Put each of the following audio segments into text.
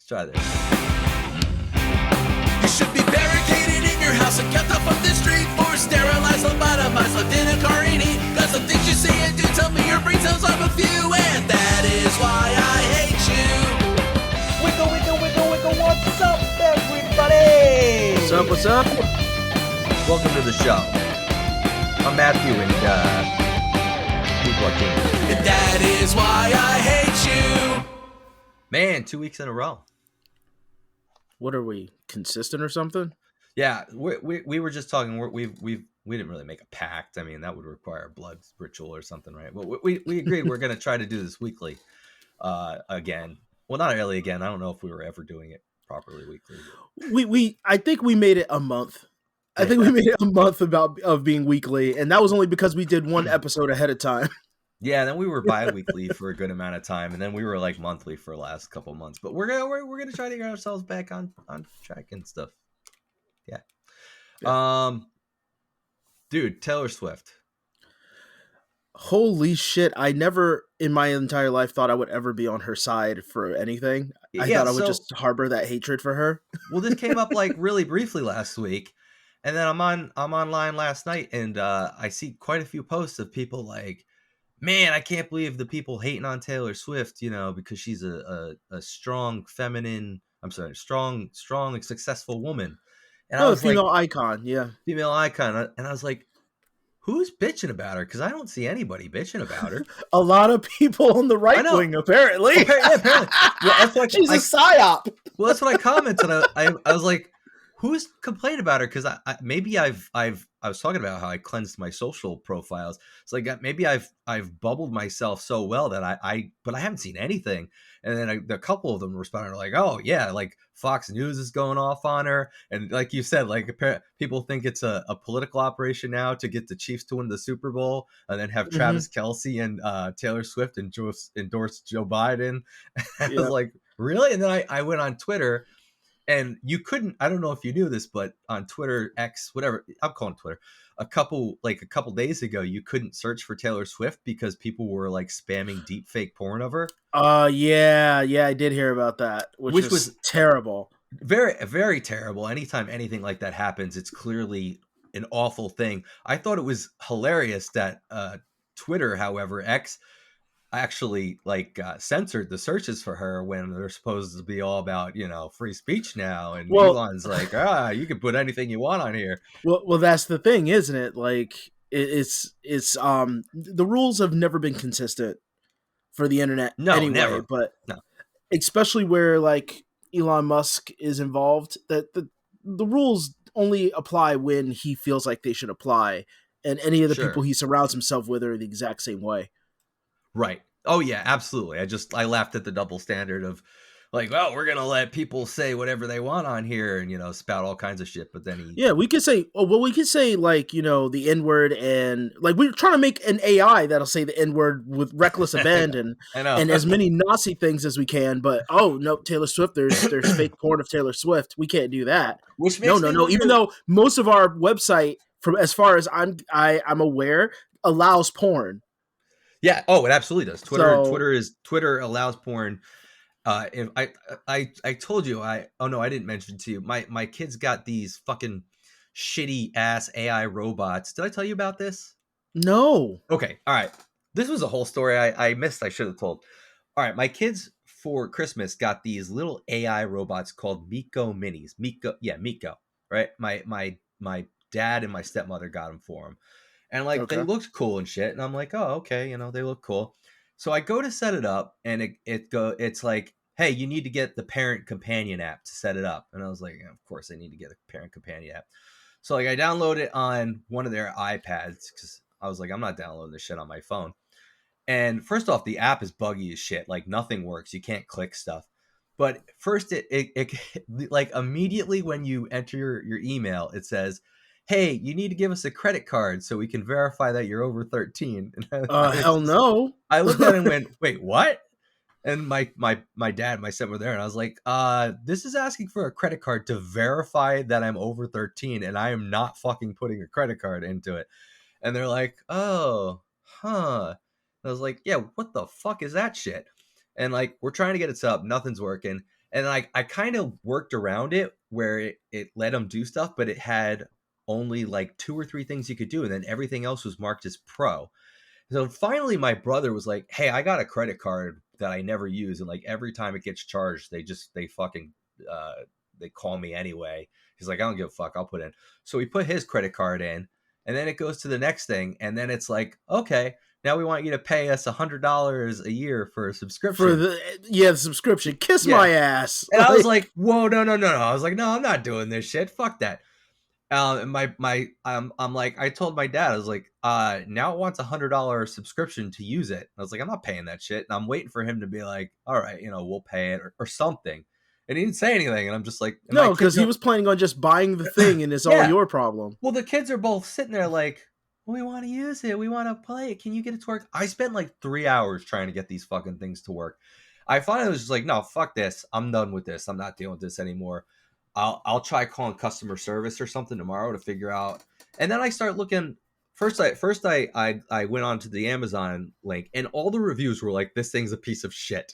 Let's try this. You should be barricaded in your house and kept off of the street for sterilized, lobotomized, left in a carini. Cause the things you say and do tell me your brain cells off a few, and that is why I hate you. Wiggle, wiggle, wiggle, wiggle, what's up, everybody? What's up? Welcome to the show. I'm Matthew and Joaquin. And that is why I hate you. Man, 2 weeks in a row. What are we, consistent or something? Yeah, we were just talking. We didn't really make a pact. I mean, that would require a blood ritual or something, right? But we agreed we're going to try to do this weekly again. Well, not really again. I don't know if we were ever doing it properly weekly. I think we made it a month. I think we made it a month of being weekly, and that was only because we did one episode ahead of time. Yeah, and then we were bi-weekly for a good amount of time, and then we were like monthly for the last couple months. But we're gonna try to get ourselves back on track and stuff. Yeah. Dude, Taylor Swift. Holy shit! I never in my entire life thought I would ever be on her side for anything. I thought I would just harbor that hatred for her. Well, this came up like really briefly last week, and then I'm online last night, and I see quite a few posts of people like, man, I can't believe the people hating on Taylor Swift, because she's a strong, feminine, strong and successful woman. And I was female icon, yeah. Female icon. And I was like, who's bitching about her? Because I don't see anybody bitching about her. A lot of people on the right wing, apparently. Apparently. Well, she's a psyop. Well, that's what I commented. I was like, who's complaining about her? Because I was talking about how I cleansed my social profiles. It's like maybe I've bubbled myself so well that but I haven't seen anything. And then a couple of them responded like, oh yeah, like Fox News is going off on her, and like you said, like people think it's a political operation now to get the Chiefs to win the Super Bowl, and then have Travis Kelce and Taylor Swift endorse Joe Biden. And I was like, really? And then I went on Twitter. And you couldn't, I don't know if you knew this, but on Twitter, X, whatever, I'm calling Twitter, a couple days ago, you couldn't search for Taylor Swift because people were like spamming deep fake porn of her. Yeah, I did hear about that, which was terrible. Very, very terrible. Anytime anything like that happens, it's clearly an awful thing. I thought it was hilarious that Twitter, however, X, actually censored the searches for her when they're supposed to be all about free speech now, and Elon's like, you can put anything you want on here. Well, that's the thing, isn't it? Like it's the rules have never been consistent for the internet. Never. But especially where like Elon Musk is involved, that the rules only apply when he feels like they should apply, and any of the people he surrounds himself with are the exact same way. Right. Oh yeah, absolutely. I laughed at the double standard of like, well, we're gonna let people say whatever they want on here and spout all kinds of shit. But then we could say, like the N-word, and like we're trying to make an AI that'll say the N-word with reckless abandon and as many Nazi things as we can. But no, Taylor Swift, there's fake porn of Taylor Swift. We can't do that. Which makes no. Even though most of our website, from as far as I'm aware, allows porn. Yeah. Oh, it absolutely does. Twitter allows porn. If I told you I didn't mention to you. My kids got these fucking shitty ass AI robots. Did I tell you about this? No. Okay. All right. This was a whole story I missed. I should have told. All right. My kids for Christmas got these little AI robots called Miko Minis. Miko. Right. My dad and my stepmother got them for them. And they looked cool and shit. And I'm like, oh, okay. They look cool. So I go to set it up and it's like, hey, you need to get the Parent Companion app to set it up. And I was like, of course I need to get the Parent Companion app. So I download it on one of their iPads because I was like, I'm not downloading this shit on my phone. And first off, the app is buggy as shit. Like nothing works. You can't click stuff. But first it like immediately when you enter your email, it says, hey, you need to give us a credit card so we can verify that you're over 13. Hell no. I looked at it and went, wait, what? And my dad and my son were there, and I was like, this is asking for a credit card to verify that I'm over 13, and I am not fucking putting a credit card into it. And they're like, oh, huh. And I was like, yeah, what the fuck is that shit? And we're trying to get it set up. Nothing's working. And I kind of worked around it where it let them do stuff, but it had only like 2 or 3 things you could do, and then everything else was marked as pro. So finally my brother was like, hey, I got a credit card that I never use, and like every time it gets charged, they fucking they call me anyway. He's like, I don't give a fuck, I'll put in. So we put his credit card in, and then it goes to the next thing, and then it's like, okay, now we want you to pay us $100 a year for a subscription. For the subscription. Kiss my ass. And I was like, whoa, no. I was like, no, I'm not doing this shit. Fuck that. And I'm like, I told my dad, I was like, now it wants $100 subscription to use it. I was like, I'm not paying that shit. And I'm waiting for him to be like, all right, we'll pay it or something. And he didn't say anything. And I'm just like, no, because he was planning on just buying the thing, and it's all your problem. Well, the kids are both sitting there like, we want to use it. We want to play it. Can you get it to work? I spent like 3 hours trying to get these fucking things to work. I finally was just like, no, fuck this. I'm done with this. I'm not dealing with this anymore. I'll try calling customer service or something tomorrow to figure out. And then I start looking. First I went on to the Amazon link, and all the reviews were like, this thing's a piece of shit.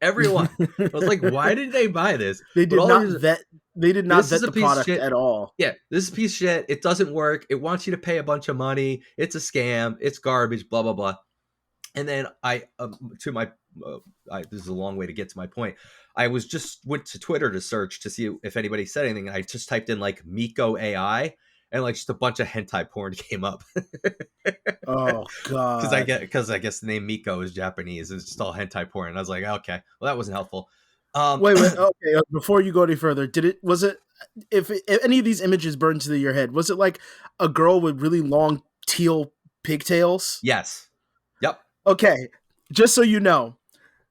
Everyone. I was like, why did they buy this? They did not vet the product at all. Yeah, this is a piece of shit. It doesn't work. It wants you to pay a bunch of money. It's a scam. It's garbage, blah, blah, blah. And then this is a long way to get to my point. I went to Twitter to search to see if anybody said anything. And I just typed in like Miko AI, and like just a bunch of hentai porn came up. Oh god! Because I guess the name Miko is Japanese. It's just all hentai porn. And I was like, okay, well that wasn't helpful. Wait. Okay, before you go any further, if any of these images burned to your head, was it like a girl with really long teal pigtails? Yes. Yep. Okay, just so you know,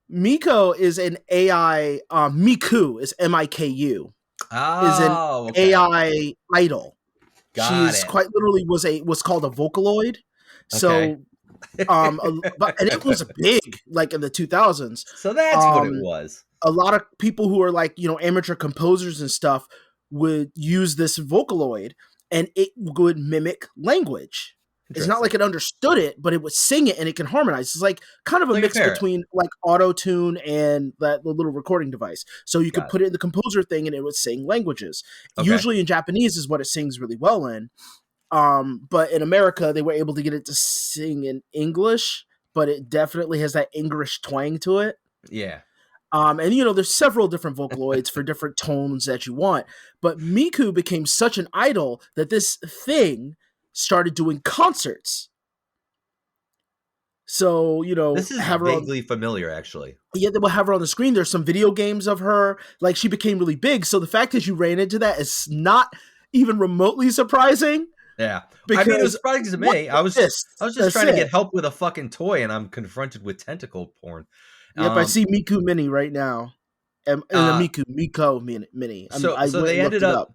Miko is an AI. Miku is Miku. Oh, is an AI idol. She's quite literally was called a Vocaloid. So, and it was big, like in the 2000s. So that's what it was. A lot of people who are like, amateur composers and stuff would use this Vocaloid, and it would mimic language. It's not like it understood it, but it would sing it and it can harmonize. It's like kind of a mix between like auto-tune and the little recording device. So you could put it in the composer thing and it would sing languages. Okay. Usually in Japanese is what it sings really well in. But in America, they were able to get it to sing in English, but it definitely has that English twang to it. Yeah. And there's several different Vocaloids for different tones that you want. But Miku became such an idol that this thing started doing concerts. So, this is vaguely familiar, actually. Yeah, they will have her on the screen. There's some video games of her. Like, she became really big. So the fact that you ran into that is not even remotely surprising. Yeah. I mean, it was surprising to me. I was just trying to get help with a fucking toy, and I'm confronted with tentacle porn. Yep, I see Miku Mini right now. And Miko Mini. So they ended up...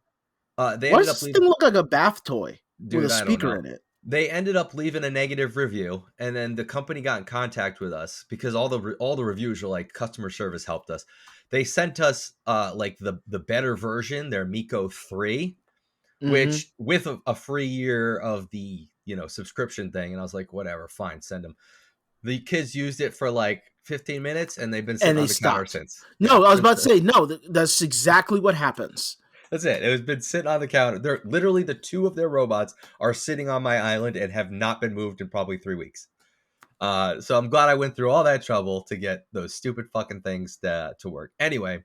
Why does this thing look like a bath toy? Dude, with a speaker in it. They ended up leaving a negative review, and then the company got in contact with us because all the reviews were like, customer service helped us. They sent us like the better version, their Miko 3, which with a free year of the subscription thing, and I was like, whatever, fine, send them. The kids used it for like 15 minutes, and they've been sitting on the counter since. No, I was about to say no. That's exactly what happens. That's it. It has been sitting on the counter. They're literally the 2 of their robots are sitting on my island and have not been moved in probably 3 weeks. So I'm glad I went through all that trouble to get those stupid fucking things to work. Anyway,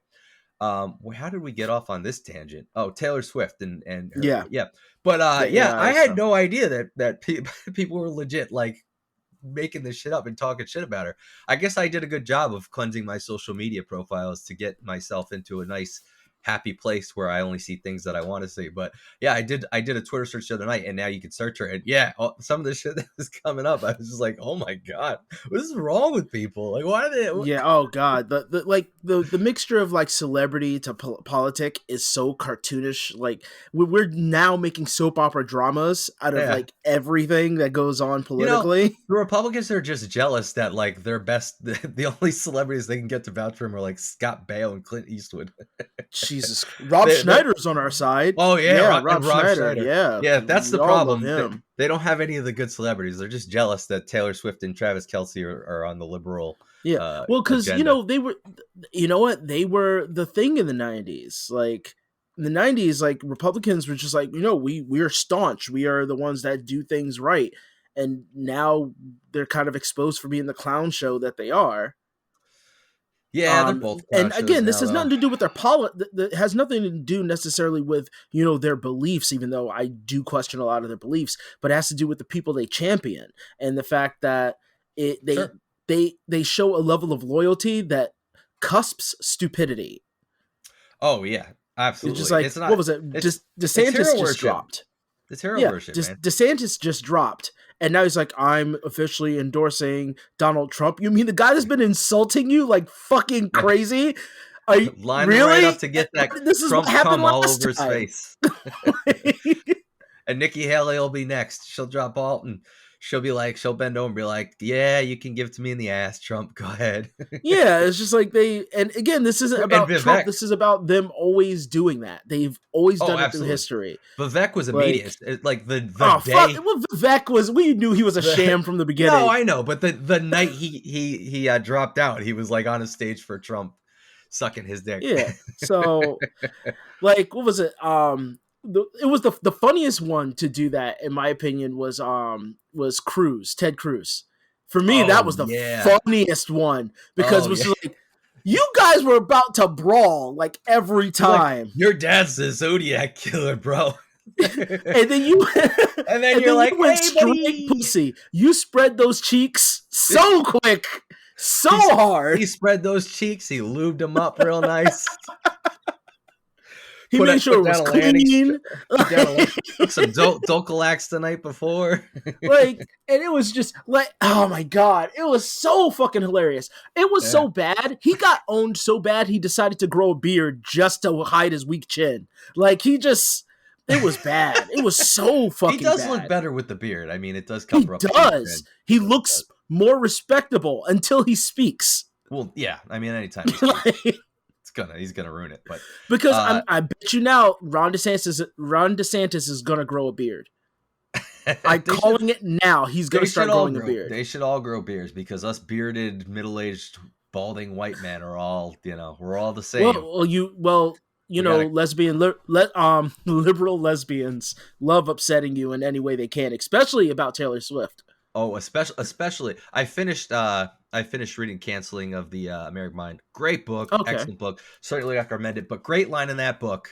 how did we get off on this tangent? Oh, Taylor Swift and yeah. But I had no idea that people were legit like making this shit up and talking shit about her. I guess I did a good job of cleansing my social media profiles to get myself into a nice happy place where I only see things that I want to see. But yeah, I did a Twitter search the other night, and now you can search her, and some of the shit that was coming up, I was just like, oh my god, what is wrong with people? Like, why do they? Yeah, oh god, the mixture of like celebrity to politic is so cartoonish. Like we're now making soap opera dramas out of like everything that goes on politically. The Republicans are just jealous that like their best, the only celebrities they can get to vouch for him are like Scott Baio and Clint Eastwood. Jesus, Rob Schneider's on our side. Oh yeah, Rob Schneider. Yeah. That's the problem. They don't have any of the good celebrities. They're just jealous that Taylor Swift and Travis Kelce are on the liberal Yeah. Well, because they were, they were the thing in the 90s. Like in the 90s, like Republicans were just like, we are staunch. We are the ones that do things right. And now they're kind of exposed for being the clown show that they are. Yeah, they're both. And again, this has nothing to do with their It has nothing to do necessarily with their beliefs, even though I do question a lot of their beliefs. But it has to do with the people they champion and the fact that they show a level of loyalty that cusps stupidity. Oh yeah, absolutely. It's just like what was it? DeSantis just dropped. It's hero worship, man. DeSantis just dropped. And now he's like, I'm officially endorsing Donald Trump. You mean the guy that's been insulting you like fucking crazy? Are you lining really right up to get that Trump cum all over his face? And Nikki Haley will be next. She'll drop alt and she'll bend over and be like, yeah, you can give it to me in the ass, Trump. Go ahead. Yeah, it's just like and again, this isn't about Trump. This is about them always doing that. They've always done it through history. Vivek was immediate. Like the day. Well, Vivek we knew he was a sham from the beginning. No, I know. But the night he dropped out, he was like on a stage for Trump sucking his dick. Yeah. So like, what was it? It was the funniest one to do that, in my opinion, was Ted Cruz. For me, that was the funniest one because it was just like, you guys were about to brawl like every time. Like, your dad's the Zodiac killer, bro. and then you're like, went straight pussy. You spread those cheeks so quick, hard. He spread those cheeks. He lubed them up real nice. He made sure it was clean. Some Dulcolax the night before. And it was just like, oh my God. It was so fucking hilarious. It was so bad. He got owned so bad, he decided to grow a beard just to hide his weak chin. Like, it was bad. It was so fucking bad. He does look better with the beard. I mean, it does cover up. He does. He looks more respectable until he speaks. Well, yeah. I mean, anytime he's gonna ruin it, but because I bet you now Ron DeSantis is gonna grow a beard. I'm calling it now. He's gonna start growing a beard. They should all grow beards because us bearded, middle-aged, balding white men are all we're all the same. Liberal lesbians love upsetting you in any way they can, especially about Taylor Swift. Oh, especially I finished reading Canceling of the American Mind. Great book, excellent book. Certainly have to recommend it, but great line in that book.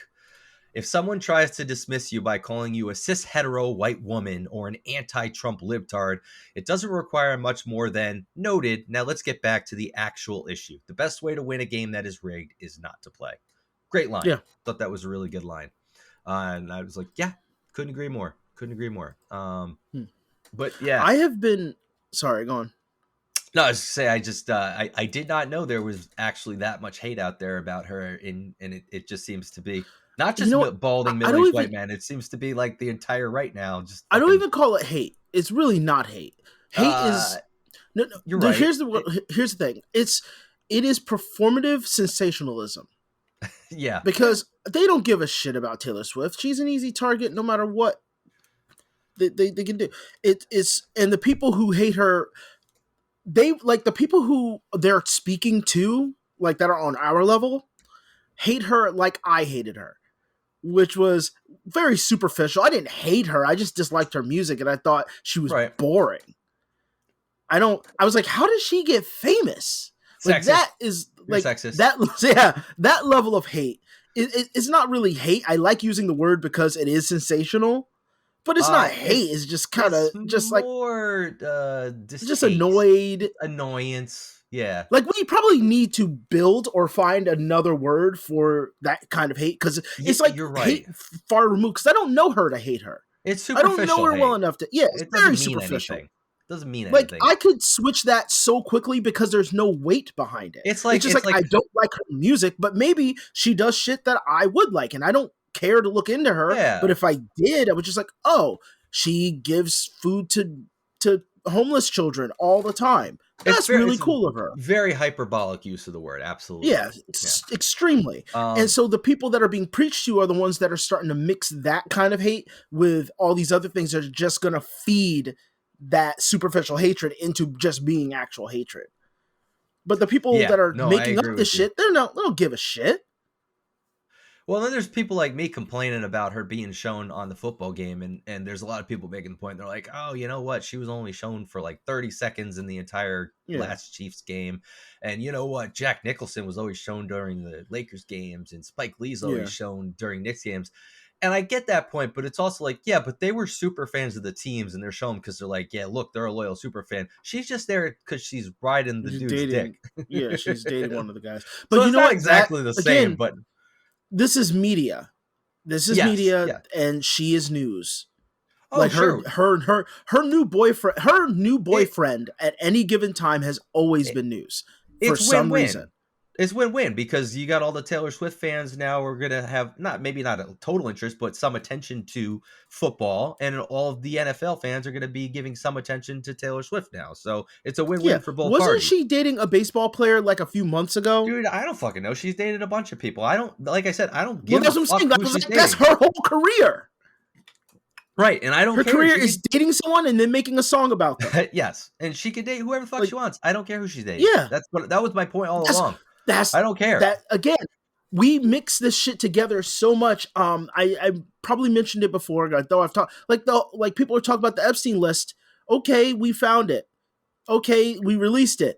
If someone tries to dismiss you by calling you a cis hetero white woman or an anti-Trump libtard, it doesn't require much more than noted. Now let's get back to the actual issue. The best way to win a game that is rigged is not to play. Great line. Yeah. Thought that was a really good line. And I was like, yeah, couldn't agree more. But yeah, I have been. Sorry, go on. No, I was say I did not know there was actually that much hate out there about her, and it just seems to be not just balding middle-aged white man. It seems to be like the entire right now. I don't even call it hate. It's really not hate. Hate is no. You're right. Here's the thing. It is performative sensationalism. Yeah, because they don't give a shit about Taylor Swift. She's an easy target no matter what. They can do it's and the people who hate her, they like the people who they're speaking to, like that are on our level, hate her like I hated her, which was very superficial. I didn't hate her, I just disliked her music and I thought she was boring. I was like, how does she get famous? Like sexist. That is like sexist. That level of hate. It's not really hate. I like using the word because it is sensational. But it's not hate. It's just kind of just like more just annoyance. Yeah, like we probably need to build or find another word for that kind of hate because it's like you're right. Hate far removed. Because I don't know her to hate her. It's superficial. I don't know her well enough to. Yeah, it's very superficial. Anything. Doesn't mean anything. Like I could switch that so quickly because there's no weight behind it. It's just like I don't like her music, but maybe she does shit that I would like, and I don't care to look into her. Yeah. But if I did, I was just like, oh, she gives food to homeless children all the time. That's really cool of her. Very hyperbolic use of the word. Absolutely. Yeah, extremely. And so the people that are being preached to are the ones that are starting to mix that kind of hate with all these other things that are just going to feed that superficial hatred into just being actual hatred. But the people that are making up this shit, they don't give a shit. Well, then there's people like me complaining about her being shown on the football game, and there's a lot of people making the point. They're like, oh, you know what? She was only shown for like 30 seconds in the entire last Chiefs game. And you know what? Jack Nicholson was always shown during the Lakers games, and Spike Lee's always shown during Knicks games. And I get that point, but it's also like, yeah, but they were super fans of the teams, and they're shown because they're like, yeah, look, they're a loyal super fan. She's just there because she's riding the dude's dick. Yeah, she's dating one of the guys. But so you know not exactly the same, again, but this is media. This is media, and she is news. Oh, like sure. her new boyfriend at any given time has always been news for some reason. It's win-win because you got all the Taylor Swift fans now are going to have maybe not a total interest, but some attention to football, and all of the NFL fans are going to be giving some attention to Taylor Swift now. So it's a win-win for both parties. Wasn't she dating a baseball player like a few months ago? Dude, I don't fucking know. She's dated a bunch of people. Like I said, I don't give that's a what fuck I'm saying. who she's dating. That's her whole career. Right, and I don't care. Her career is dating someone and then making a song about them. Yes, and she can date whoever the fuck she wants. I don't care who she's dating. Yeah. That was my point all along. I don't care. That again, we mix this shit together so much. I probably mentioned it before, though I've talked like people are talking about the Epstein list. Okay, we found it. Okay, we released it.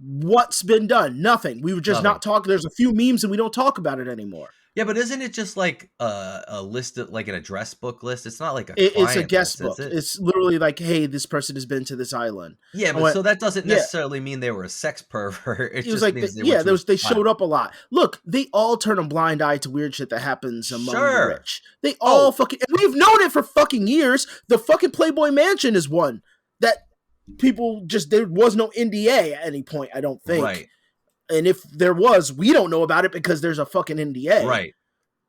What's been done? Nothing. We were just not talking. There's a few memes and we don't talk about it anymore. Yeah, but isn't it just like a list of like an address book list? It's not like it's a guest book. It's literally like, hey, this person has been to this island. Yeah, but so that doesn't necessarily mean they were a sex pervert. It just like means they showed up a lot. Look, they all turn a blind eye to weird shit that happens among the rich. They all fucking, and we've known it for fucking years. The fucking Playboy Mansion is one that people there was no NDA at any point, I don't think. Right. And if there was, we don't know about it because there's a fucking NDA. Right.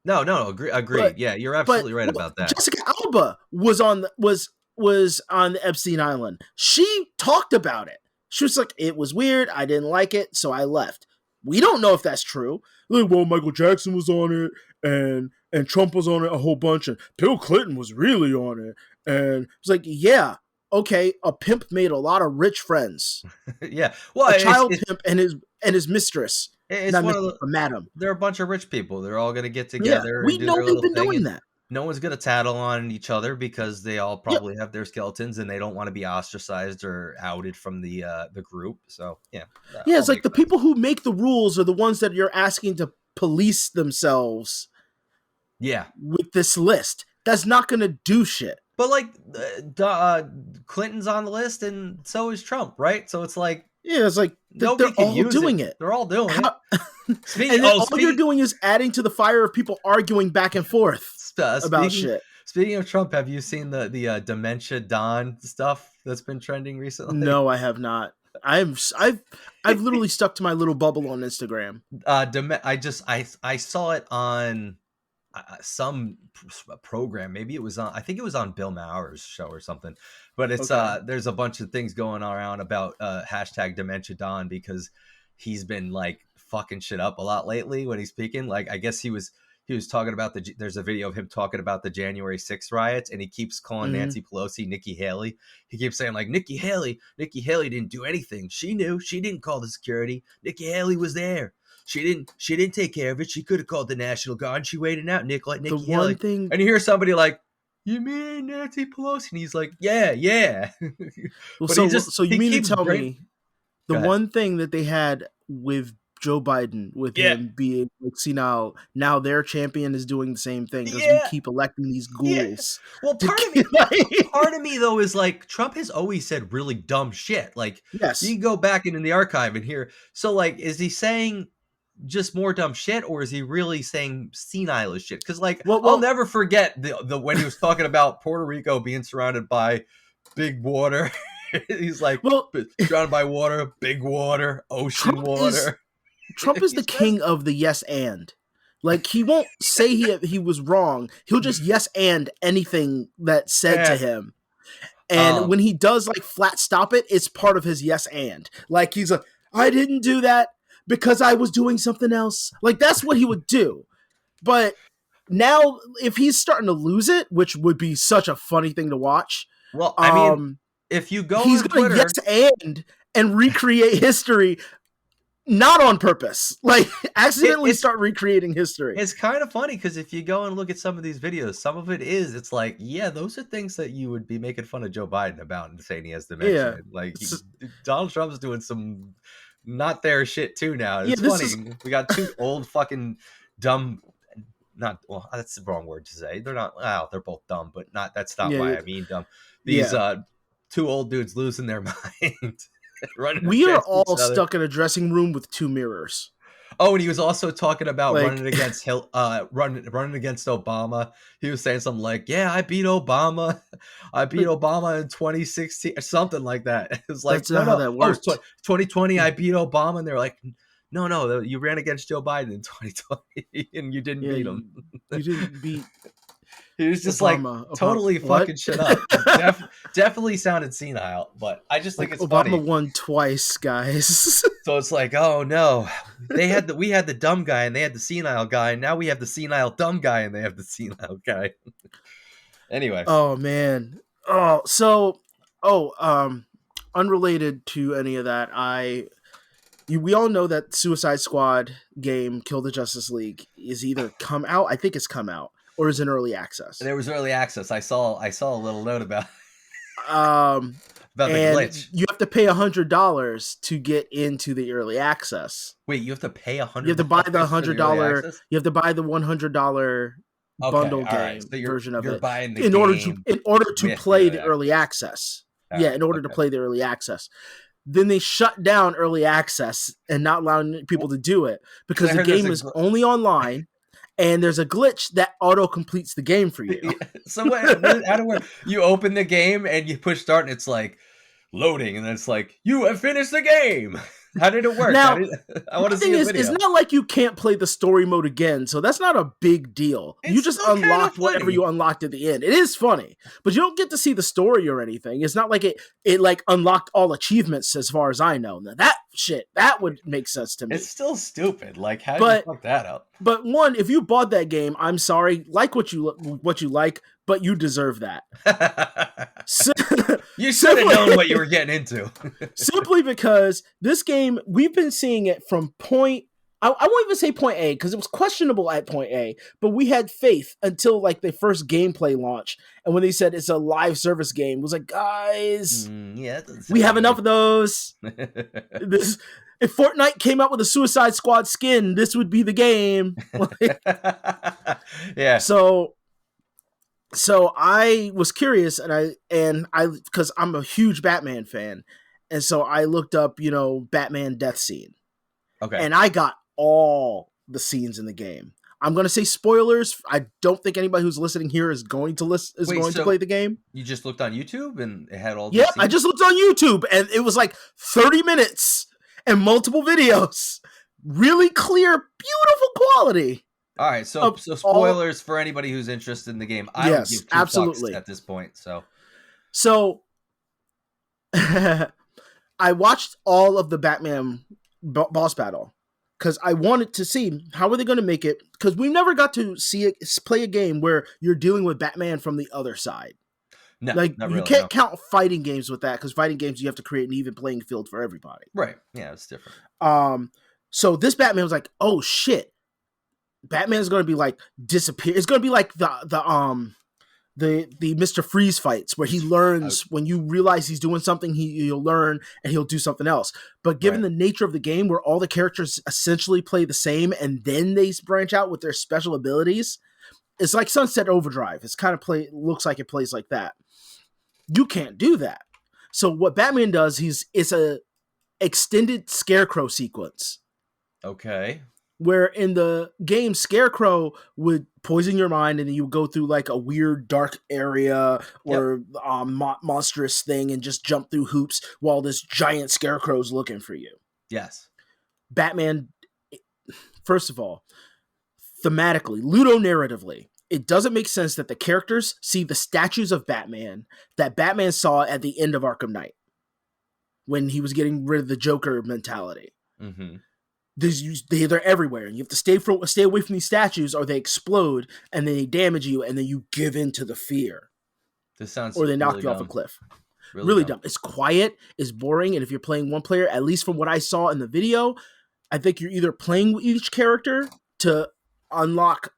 No, agreed. Yeah, you're absolutely right about that. Jessica Alba was on the Epstein Island. She talked about it. She was like, it was weird. I didn't like it, so I left. We don't know if that's true. Like, well, Michael Jackson was on it, and Trump was on it a whole bunch, and Bill Clinton was really on it. And it's like, yeah, okay, a pimp made a lot of rich friends. Yeah. Well, a child pimp and his mistress. It's one of the madam. They're a bunch of rich people. They're all going to get together. Yeah, we know they've been doing that. No one's going to tattle on each other because they all probably have their skeletons and they don't want to be ostracized or outed from the group. So it's like the people who make the rules are the ones that you're asking to police themselves. Yeah, with this list, that's not going to do shit. But like, Clinton's on the list and so is Trump, right? So it's like. Yeah, it's like they're all doing it. They're all doing it. All you're doing is adding to the fire of people arguing back and forth about shit. Speaking of Trump, have you seen the Dementia Don stuff that's been trending recently? No, I have not. I've literally stuck to my little bubble on Instagram. I saw it on some program. Maybe it was on. I think it was on Bill Maher's show or something. But it's there's a bunch of things going around about hashtag Dementia Don because he's been like fucking shit up a lot lately when he's speaking. Like I guess he was talking about there's a video of him talking about the January 6th riots, and he keeps calling Nancy Pelosi Nikki Haley. He keeps saying like Nikki Haley didn't do anything. She knew. She didn't call the security. Nikki Haley was there. She didn't take care of it. She could have called the National Guard. She waited out Nikki Haley. And you hear somebody like, you mean Nancy Pelosi? And he's like, yeah. Well, so you mean to tell me the one thing that they had with Joe Biden, with him being like senile, now their champion is doing the same thing because we keep electing these ghouls. Yeah. Well, part of me though is like Trump has always said really dumb shit. Like, yes, you can go back into the archive and hear. So, like, is he saying just more dumb shit, or is he really saying senile shit? Because like, I'll never forget the when he was talking about Puerto Rico being surrounded by big water. He's like, surrounded by water, big water, ocean water. Trump is the king of the yes and. Like, he won't say he was wrong. He'll just yes and anything that's said to him. And when he does like flat stop it, it's part of his yes and. Like, he's like, I didn't do that because I was doing something else. Like, that's what he would do. But now, if he's starting to lose it, which would be such a funny thing to watch. Well, I mean, if you go he's going to yes and recreate history not on purpose. Like, accidentally start recreating history. It's kind of funny because if you go and look at some of these videos, some of it is, it's like, yeah, those are things that you would be making fun of Joe Biden about and saying he has dementia. Yeah. Like, Donald Trump's doing some not their shit too now. It's funny. We got two old fucking dumb, well, that's the wrong word to say. They're not, they're both dumb, but that's not why I mean dumb. These two old dudes losing their mind. We are all stuck in a dressing room with two mirrors. Oh, and he was also talking about running against running against Obama. He was saying something like, "Yeah, I beat Obama. I beat Obama in 2016 or something like that." It was like, that's not how that works. 2020, I beat Obama, and they're like, "No, you ran against Joe Biden in 2020, and you didn't beat him. You didn't beat." He was just Obama, totally fucking shit up. Definitely sounded senile, but I just think it's Obama funny. won twice, guys. So it's like, oh no, we had the dumb guy and they had the senile guy, and now we have the senile dumb guy and they have the senile guy. Anyway. Oh man. Unrelated to any of that, we all know that Suicide Squad game, Kill the Justice League, is either come out. I think it's come out. Or is in early access? There was early access. I saw a little note about the glitch. You have to pay $100 to get into the early access. Wait, you have to pay $100? You have to buy the $100. You have to buy the $100 bundle game version of it in order to play the early access. In order to play the early access. Then they shut down early access and not allowing people to do it because the game is only online. And there's a glitch that auto completes the game for you. So how do work? You open the game and you push start, and it's like loading, and then it's like you have finished the game. How did it work? Now, I want to see a video. It's not like you can't play the story mode again, so that's not a big deal. You just unlocked whatever you unlocked at the end. It is funny, but you don't get to see the story or anything. It's not like it like unlocked all achievements as far as I know. Now that would make sense to me. It's still stupid. Like, how did you fuck that up? But one, if you bought that game, I'm sorry, like what you like, but you deserve that. You should have known what you were getting into. Simply because this game, we've been seeing it from I won't even say point A because it was questionable at point A, but we had faith until like the first gameplay launch. And when they said it's a live service game, it was like, guys, we have enough of those. If Fortnite came out with a Suicide Squad skin, this would be the game. Yeah. So I was curious, and I because I'm a huge Batman fan, and so I looked up, Batman death scene. Okay. And I got all the scenes in the game. I'm going to say spoilers. I don't think anybody who's listening here is going to to play the game. You just looked on YouTube and it had all. Yeah, I just looked on YouTube and it was like 30 minutes and multiple videos, really clear, beautiful quality. All right, so spoilers for anybody who's interested in the game. I don't give two fucks at this point. So I watched all of the Batman boss battle because I wanted to see how are they going to make it, because we never got to play a game where you're dealing with Batman from the other side. No, like not really, you can't count fighting games with that, because fighting games you have to create an even playing field for everybody. Right. Yeah, it's different. So this Batman was like, oh shit, Batman's going to be like disappear. It's going to be like the Mr. Freeze fights where he learns when you realize he's doing something, he'll learn and he'll do something else. But given the nature of the game where all the characters essentially play the same and then they branch out with their special abilities, it's like Sunset Overdrive. It's kind of looks like it plays like that. You can't do that. So what Batman does, it's a extended Scarecrow sequence. Okay. Where in the game, Scarecrow would poison your mind and then you would go through like a weird dark area or monstrous thing and just jump through hoops while this giant Scarecrow's looking for you. Yes. Batman, first of all, thematically, ludonarratively, it doesn't make sense that the characters see the statues of Batman that Batman saw at the end of Arkham Knight when he was getting rid of the Joker mentality. Mm-hmm. They're everywhere, and you have to stay away from these statues, or they explode and they damage you, and then you give in to the fear. This sounds or they knock really you dumb. off a cliff. Really dumb. It's quiet, it's boring, and if you're playing one player, at least from what I saw in the video, I think you're either playing with each character to unlock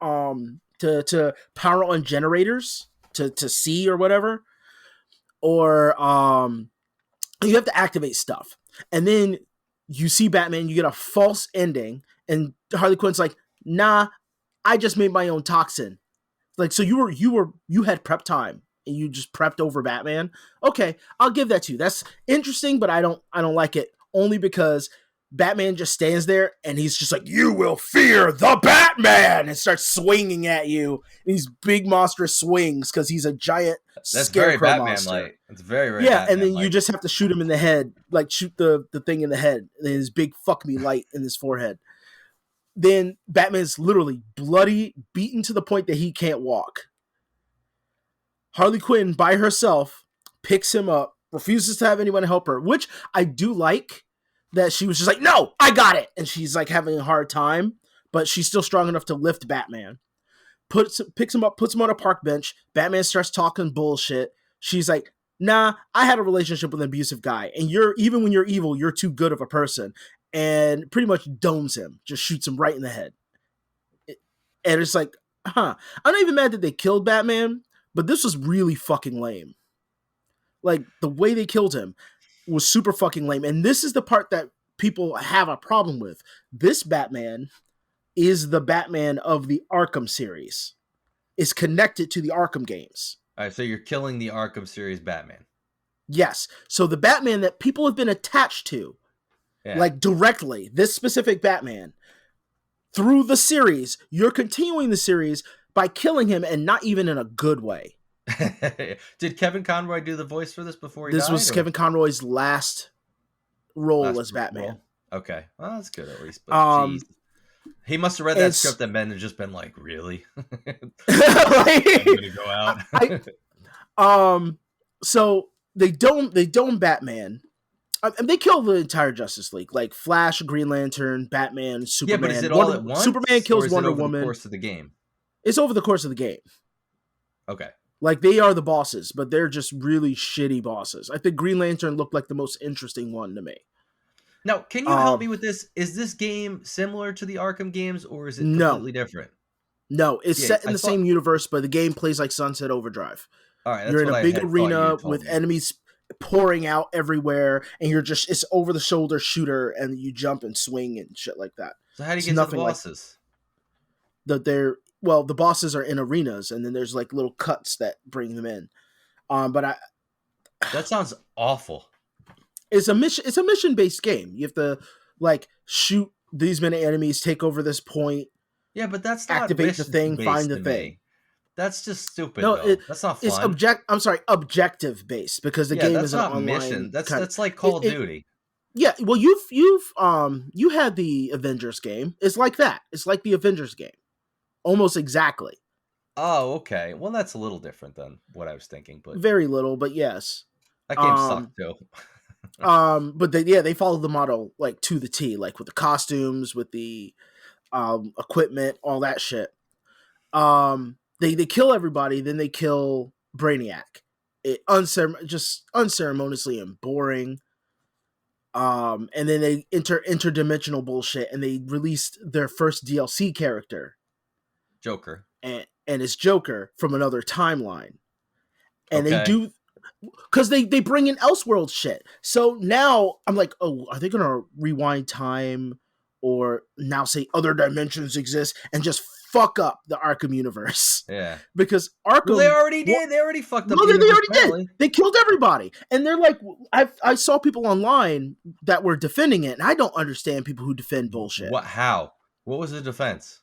to power on generators to see or whatever, or you have to activate stuff, and then you see Batman, you get a false ending, and Harley Quinn's like, nah, I just made my own toxin. Like, so you had prep time and you just prepped over Batman. Okay, I'll give that to you. That's interesting, but I don't like it, only because Batman just stands there and he's just like, you will fear the Batman, and starts swinging at you. These big monstrous swings because he's a giant scarecrow monster. Like it's very yeah, and then you just have to shoot him in the head, like shoot the thing in the head, and his big fuck me light in his forehead. Then Batman's literally bloody, beaten to the point that he can't walk. Harley Quinn by herself picks him up, refuses to have anyone help her, which I do like. That she was just like, no, I got it. And she's like having a hard time, but she's still strong enough to lift Batman. Picks him up, puts him on a park bench. Batman starts talking bullshit. She's like, nah, I had a relationship with an abusive guy. And even when you're evil, you're too good of a person. And pretty much domes him, just shoots him right in the head. And it's like, I'm not even mad that they killed Batman, but this was really fucking lame. Like, the way they killed him was super fucking lame. And this is the part that people have a problem with. This Batman is the Batman of the Arkham series. Is connected to the Arkham games. All right, so you're killing the Arkham series Batman. Yes. So the Batman that people have been attached to, like directly, this specific Batman, through the series, you're continuing the series by killing him, and not even in a good way. Did Kevin Conroy do the voice for this before he died? This was Kevin Conroy's last role as Batman. Role? Okay. Well, that's good at least. But he must have read that script and Ben had just been like, really? I'm gonna go out. So they dome Batman. And they kill the entire Justice League, like Flash, Green Lantern, Batman, Superman. Yeah, but is it all at once? Superman kills Wonder Woman. Woman. The course of the game. It's over the course of the game. Okay. Like, they are the bosses, but they're just really shitty bosses. I think Green Lantern looked like the most interesting one to me. Now, can you help me with this? Is this game similar to the Arkham games, or is it completely different? No, it's set in the same universe, but the game plays like Sunset Overdrive. All right, you're in a big arena with enemies pouring out everywhere, and you're just, it's over the shoulder shooter, and you jump and swing and shit like that. So how do you get to the bosses? Well, the bosses are in arenas, and then there's like little cuts that bring them in. That sounds awful. It's a mission-based game. You have to like shoot these many enemies, take over this point. Yeah, but that's not activate the thing, find the thing. That's just stupid. No, that's not fun. It's objective based, because the game is an online mission. That's like Call of Duty. Yeah, well, you had the Avengers game. It's like that. It's like the Avengers game. Almost exactly. Oh, okay. Well, that's a little different than what I was thinking, but very little, but yes. That game sucked too. But they followed the model like to the T, like with the costumes, with the equipment, all that shit. They kill everybody, then they kill Brainiac. Just unceremoniously and boring. And then they interdimensional bullshit, and they released their first DLC character. Joker. And it's Joker from another timeline. And they do, because they bring in Elseworld shit. So now I'm like, oh, are they going to rewind time or now say other dimensions exist and just fuck up the Arkham universe? Yeah. Because Arkham... Well, they already did. They already fucked up the universe. They already did. They killed everybody. And they're like, I saw people online that were defending it, and I don't understand people who defend bullshit. What? How? What was the defense?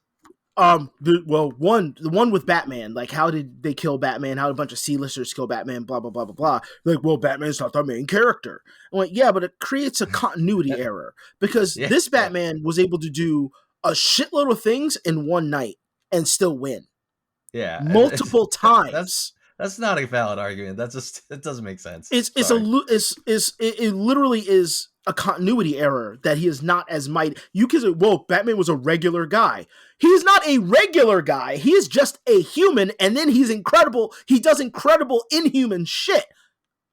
The one with Batman, like, how did they kill Batman? How did a bunch of C-listers kill Batman? Blah blah blah blah blah. Like, well, Batman's not the main character. I'm like, yeah, but it creates a continuity error, because this Batman was able to do a shitload of things in one night and still win. Yeah, multiple times. That's not a valid argument. It doesn't make sense. It literally is a continuity error that he is not as mighty. You can say, whoa, Batman was a regular guy. He is not a regular guy. He is just a human, and then he's incredible. He does incredible inhuman shit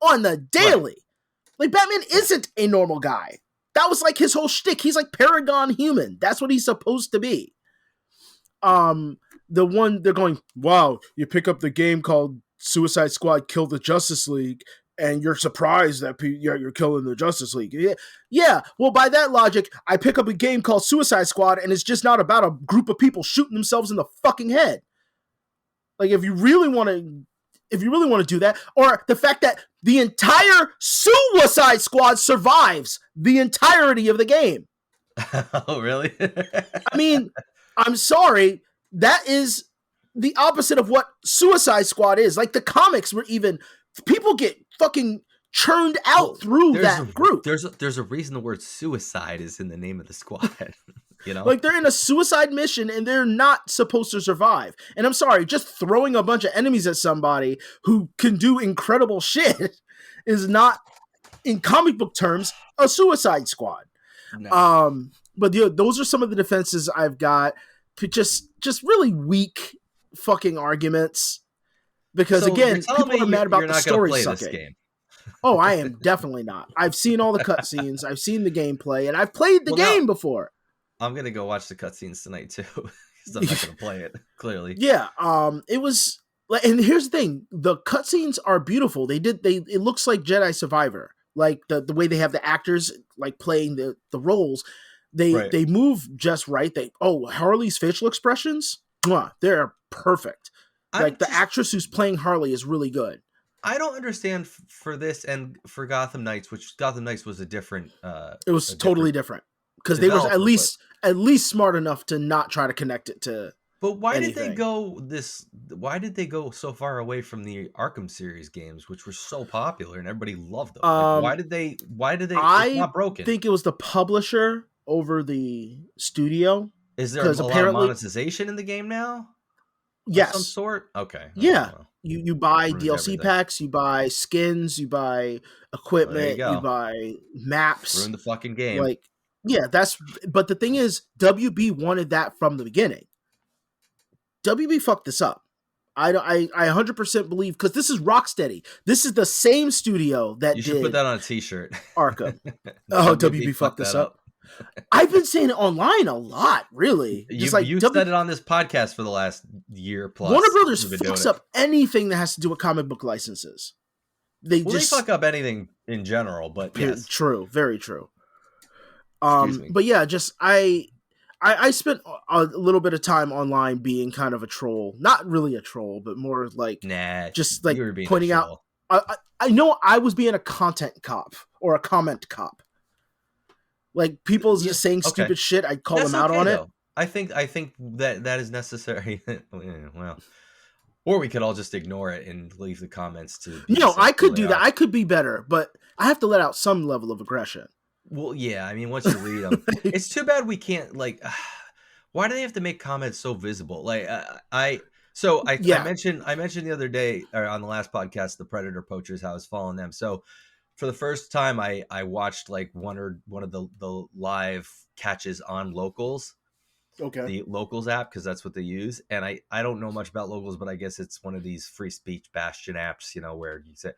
on the daily. Right. Like, Batman isn't a normal guy. That was like his whole shtick. He's like Paragon Human. That's what he's supposed to be. The one they're going, wow, you pick up the game called Suicide Squad Kill the Justice League, and you're surprised that you're killing the Justice League. Yeah. Well, by that logic, I pick up a game called Suicide Squad, and it's just not about a group of people shooting themselves in the fucking head. Like, if you really want to do that, or the fact that the entire Suicide Squad survives the entirety of the game. Oh, really? I mean, I'm sorry. That is the opposite of what Suicide Squad is. Like, the comics were even... People get fucking churned out through that group. There's a reason the word suicide is in the name of the squad. You know? Like, they're in a suicide mission and they're not supposed to survive. And I'm sorry, just throwing a bunch of enemies at somebody who can do incredible shit is not, in comic book terms, a Suicide Squad. No. But those are some of the defenses I've got. Just really weak fucking arguments. Because again, people are mad about the story sucking. Oh, I am definitely not. I've seen all the cutscenes, I've seen the gameplay, and I've played the game before. I'm gonna go watch the cutscenes tonight too, because I'm not gonna play it. Clearly, yeah. It was, and here's the thing: the cutscenes are beautiful. It looks like Jedi Survivor, like the way they have the actors like playing the roles. They move just right. Harley's facial expressions, they're perfect. Like, the actress who's playing Harley is really good. I don't understand for this and for Gotham Knights, which Gotham Knights was a different. It was totally different because they were at least smart enough to not try to connect it to. But why did they go this? Why did they go so far away from the Arkham series games, which were so popular and everybody loved them? Why did they? It's not broken. I think it was the publisher over the studio. Is there a lot of monetization in the game now? Yes. Of some sort? Okay. Yeah. You buy DLC packs, you buy skins, you buy equipment, you buy maps. Ruin the fucking game. Like, yeah, but the thing is, WB wanted that from the beginning. WB fucked this up. I 100% believe, because this is Rocksteady. This is the same studio that you should put that on a t-shirt. Arkham. WB fucked this up. I've been saying it online a lot, really. You said it on this podcast for the last year plus. Warner Brothers fucks up anything that has to do with comic book licenses. They fuck up anything in general, but yes. True, very true. But yeah, just I spent a little bit of time online being kind of a troll. Not really a troll, but more like just like pointing out. I know I was being a content cop or a comment cop. Like, people just saying stupid shit, I'd call them out on it. I think that is necessary. Well, or we could all just ignore it and leave the comments to. I could do that. I could be better, but I have to let out some level of aggression. Well, yeah. I mean, once you read them, it's too bad we can't. Like, why do they have to make comments so visible? Like, I mentioned the other day on the last podcast, the Predator Poachers, how I was following them. So. For the first time, I watched like one of the live catches on Locals, the Locals app, because that's what they use. And I don't know much about Locals, but I guess it's one of these free speech bastion apps, where you say,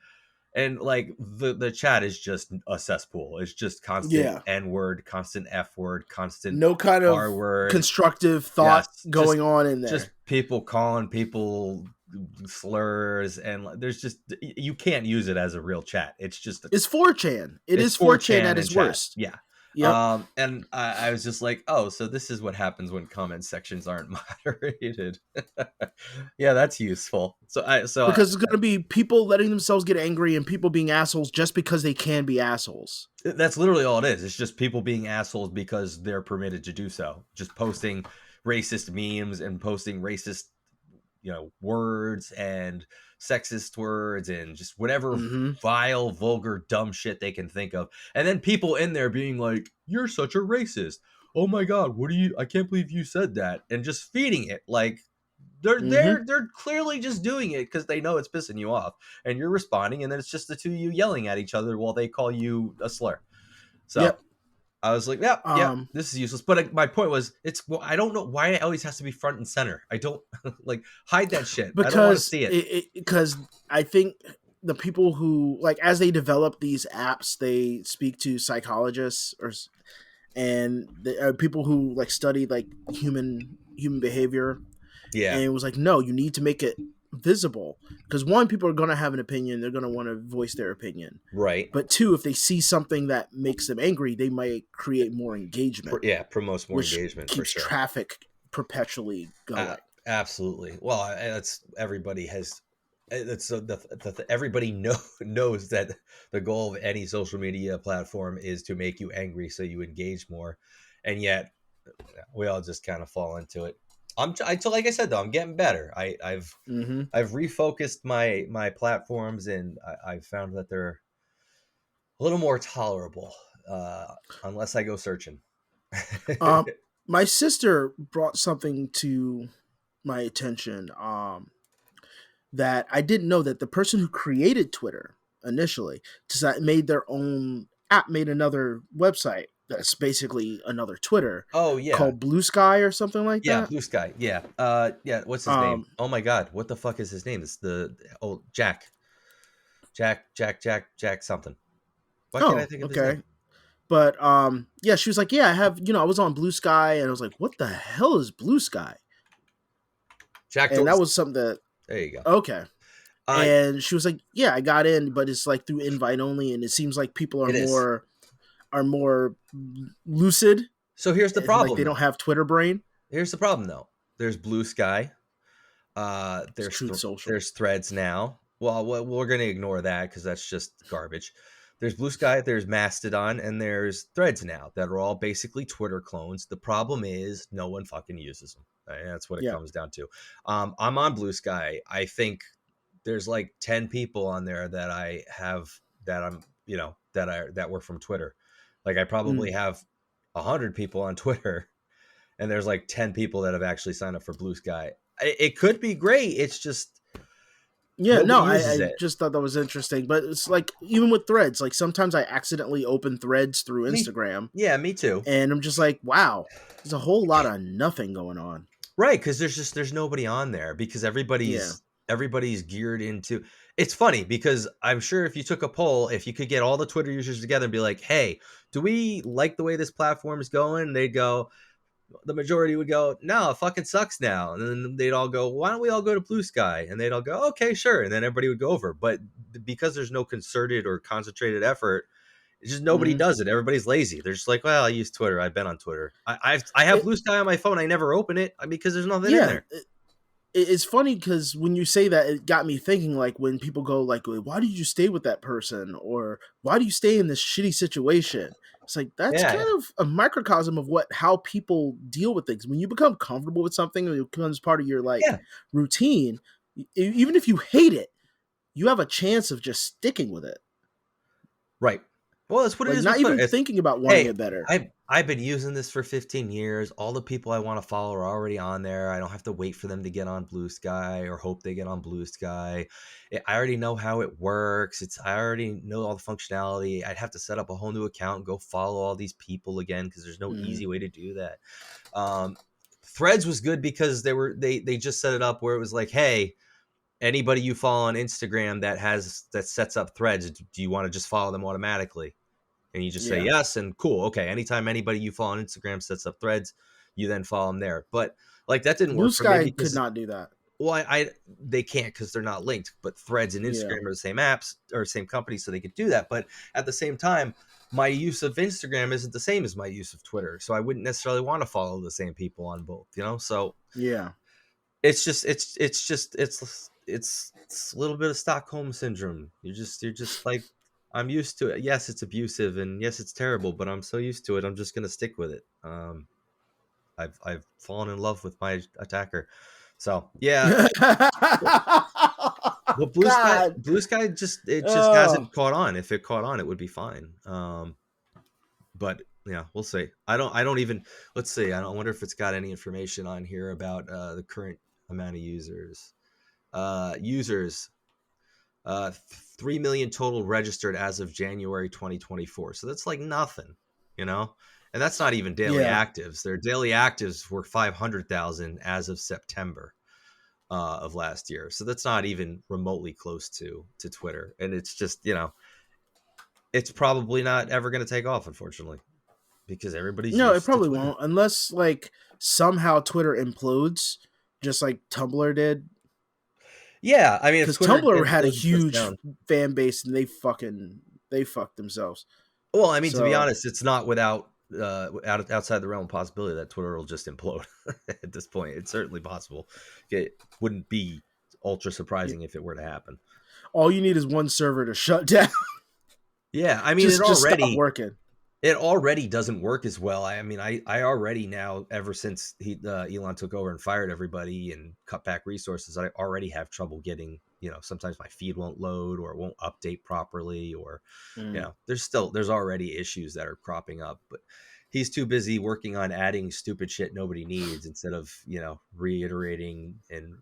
and like the chat is just a cesspool. It's just constant N word, constant F word, constant no kind of R word, constructive thought going on in there. Just people calling people slurs, and there's just, you can't use it as a real chat. It's 4chan. It's 4chan at its worst. Yeah. Yep. And I was just like, oh, so this is what happens when comment sections aren't moderated. Yeah, that's useful. Because it's going to be people letting themselves get angry and people being assholes just because they can be assholes. That's literally all it is. It's just people being assholes because they're permitted to do so. Just posting racist memes and posting racist words and sexist words and just whatever vile, vulgar, dumb shit they can think of. And then people in there being like, you're such a racist. Oh my God, I can't believe you said that. And just feeding it. Like, they're clearly just doing it because they know it's pissing you off. And you're responding, and then it's just the two of you yelling at each other while they call you a slur. So I was like, this is useless. But my point was, I don't know why it always has to be front and center. I don't like hide that shit. Because I don't want to see it. Because I think the people who like as they develop these apps, they speak to psychologists and people who like study like human behavior. Yeah. And it was like, no, you need to make it visible because one, people are going to have an opinion. They're going to want to voice their opinion. Right. But two, if they see something that makes them angry, they might create more engagement. Yeah. Promotes more engagement keeps for sure. Traffic perpetually going. Absolutely. Well, it's everybody has. It's everybody knows that the goal of any social media platform is to make you angry so you engage more, and yet we all just kind of fall into it. Like I said though, I'm getting better. I've refocused my platforms, and I've found that they're a little more tolerable, unless I go searching. My sister brought something to my attention. That I didn't know that the person who created Twitter initially made their own app, made another website that's basically another Twitter. Oh yeah, called Blue Sky or something like that. Yeah, Blue Sky. Yeah. Yeah. What's his name? Oh my God, what the fuck is his name? It's Jack something. Why can't I think of his name? But yeah, she was like, yeah, I was on Blue Sky, and I was like, what the hell is Blue Sky? Jack, and that was something that. There you go. Okay. And she was like, yeah, I got in, but it's like through invite only, and it seems like people are more lucid. So here's the problem. Like they don't have Twitter brain. Here's the problem though. There's Blue Sky. There's Threads now. Well, we're going to ignore that because that's just garbage. There's Blue Sky, there's Mastodon, and there's Threads now that are all basically Twitter clones. The problem is no one fucking uses them. And that's what it comes down to. I'm on Blue Sky. I think there's like 10 people on there that I have that I'm, that were from Twitter. Like I probably have 100 people on Twitter, and there's like 10 people that have actually signed up for Blue Sky. It could be great. It's just, I just thought that was interesting. But it's like, even with Threads, like sometimes I accidentally open Threads through Instagram. Me too. And I'm just like, wow, there's a whole lot of nothing going on. Right. Cause there's nobody on there because everybody's geared into. It's funny because I'm sure if you took a poll, if you could get all the Twitter users together and be like, hey, do we like the way this platform is going? They'd go, the majority would go, no, it fucking sucks now. And then they'd all go, why don't we all go to Blue Sky? And they'd all go, okay, sure. And then everybody would go over. But because there's no concerted or concentrated effort, it's just nobody does it. Everybody's lazy. They're just like, well, I use Twitter. I've been on Twitter. I have Blue Sky on my phone. I never open it because there's nothing in there. It's funny because when you say that, it got me thinking, like when people go like, why did you stay with that person? Or why do you stay in this shitty situation? It's like, that's kind of a microcosm of how people deal with things. When you become comfortable with something, it becomes part of your routine. Even if you hate it, you have a chance of just sticking with it. Right. Well, that's what it is. Not even thinking about wanting it better. I've been using this for 15 years. All the people I want to follow are already on there. I don't have to wait for them to get on Blue Sky or hope they get on Blue Sky. I already know how it works. I already know all the functionality. I'd have to set up a whole new account and go follow all these people again because there's no easy way to do that. Threads was good because they just set it up where it was like, hey, anybody you follow on Instagram that sets up Threads, do you want to just follow them automatically? And you just say yes, and cool. Okay, anytime anybody you follow on Instagram sets up Threads, you then follow them there. But like that didn't work for me. Blue Sky could not do that. Well, they can't because they're not linked. But Threads and Instagram are the same apps or same company, so they could do that. But at the same time, my use of Instagram isn't the same as my use of Twitter, so I wouldn't necessarily want to follow the same people on both. So it's a little bit of Stockholm syndrome. You're just like, I'm used to it. Yes, it's abusive, and yes, it's terrible, but I'm so used to it. I'm just gonna stick with it. I've fallen in love with my attacker. So yeah. Well, Blue Sky just hasn't caught on. If it caught on, it would be fine. But yeah, we'll see. Let's see. I wonder if it's got any information on here about the current amount of users. 3 million total registered as of January 2024. So that's like nothing, and that's not even daily actives. Their daily actives were 500,000 as of September. of last year. So that's not even remotely close to Twitter. And it's just, it's probably not ever going to take off, unfortunately, because everybody's no, used it probably to Twitter. won't, unless like somehow Twitter implodes, just like Tumblr did. Yeah, I mean, because Tumblr had a huge fan base and they fucked themselves. Well, I mean, to be honest, it's not without outside the realm of possibility that Twitter will just implode at this point. It's certainly possible. It wouldn't be ultra surprising if it were to happen. All you need is one server to shut down. Yeah, I mean, just stop working. It already doesn't work as well. I mean, I already now, ever since Elon took over and fired everybody and cut back resources, I already have trouble getting, sometimes my feed won't load or it won't update properly, or, there's already issues that are cropping up, but he's too busy working on adding stupid shit nobody needs instead of, reiterating and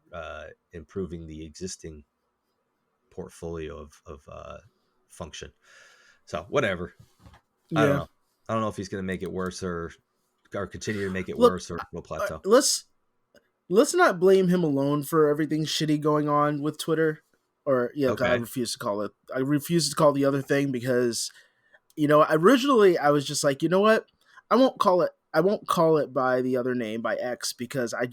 improving the existing portfolio of function. So whatever. Yeah. I don't know if he's going to make it worse or continue to make it worse, or will plateau. Let's not blame him alone for everything shitty going on with Twitter. Or okay. I refuse to call it. I refuse to call the other thing because, originally I was just like, you know what? I won't call it by the other name, by X, because I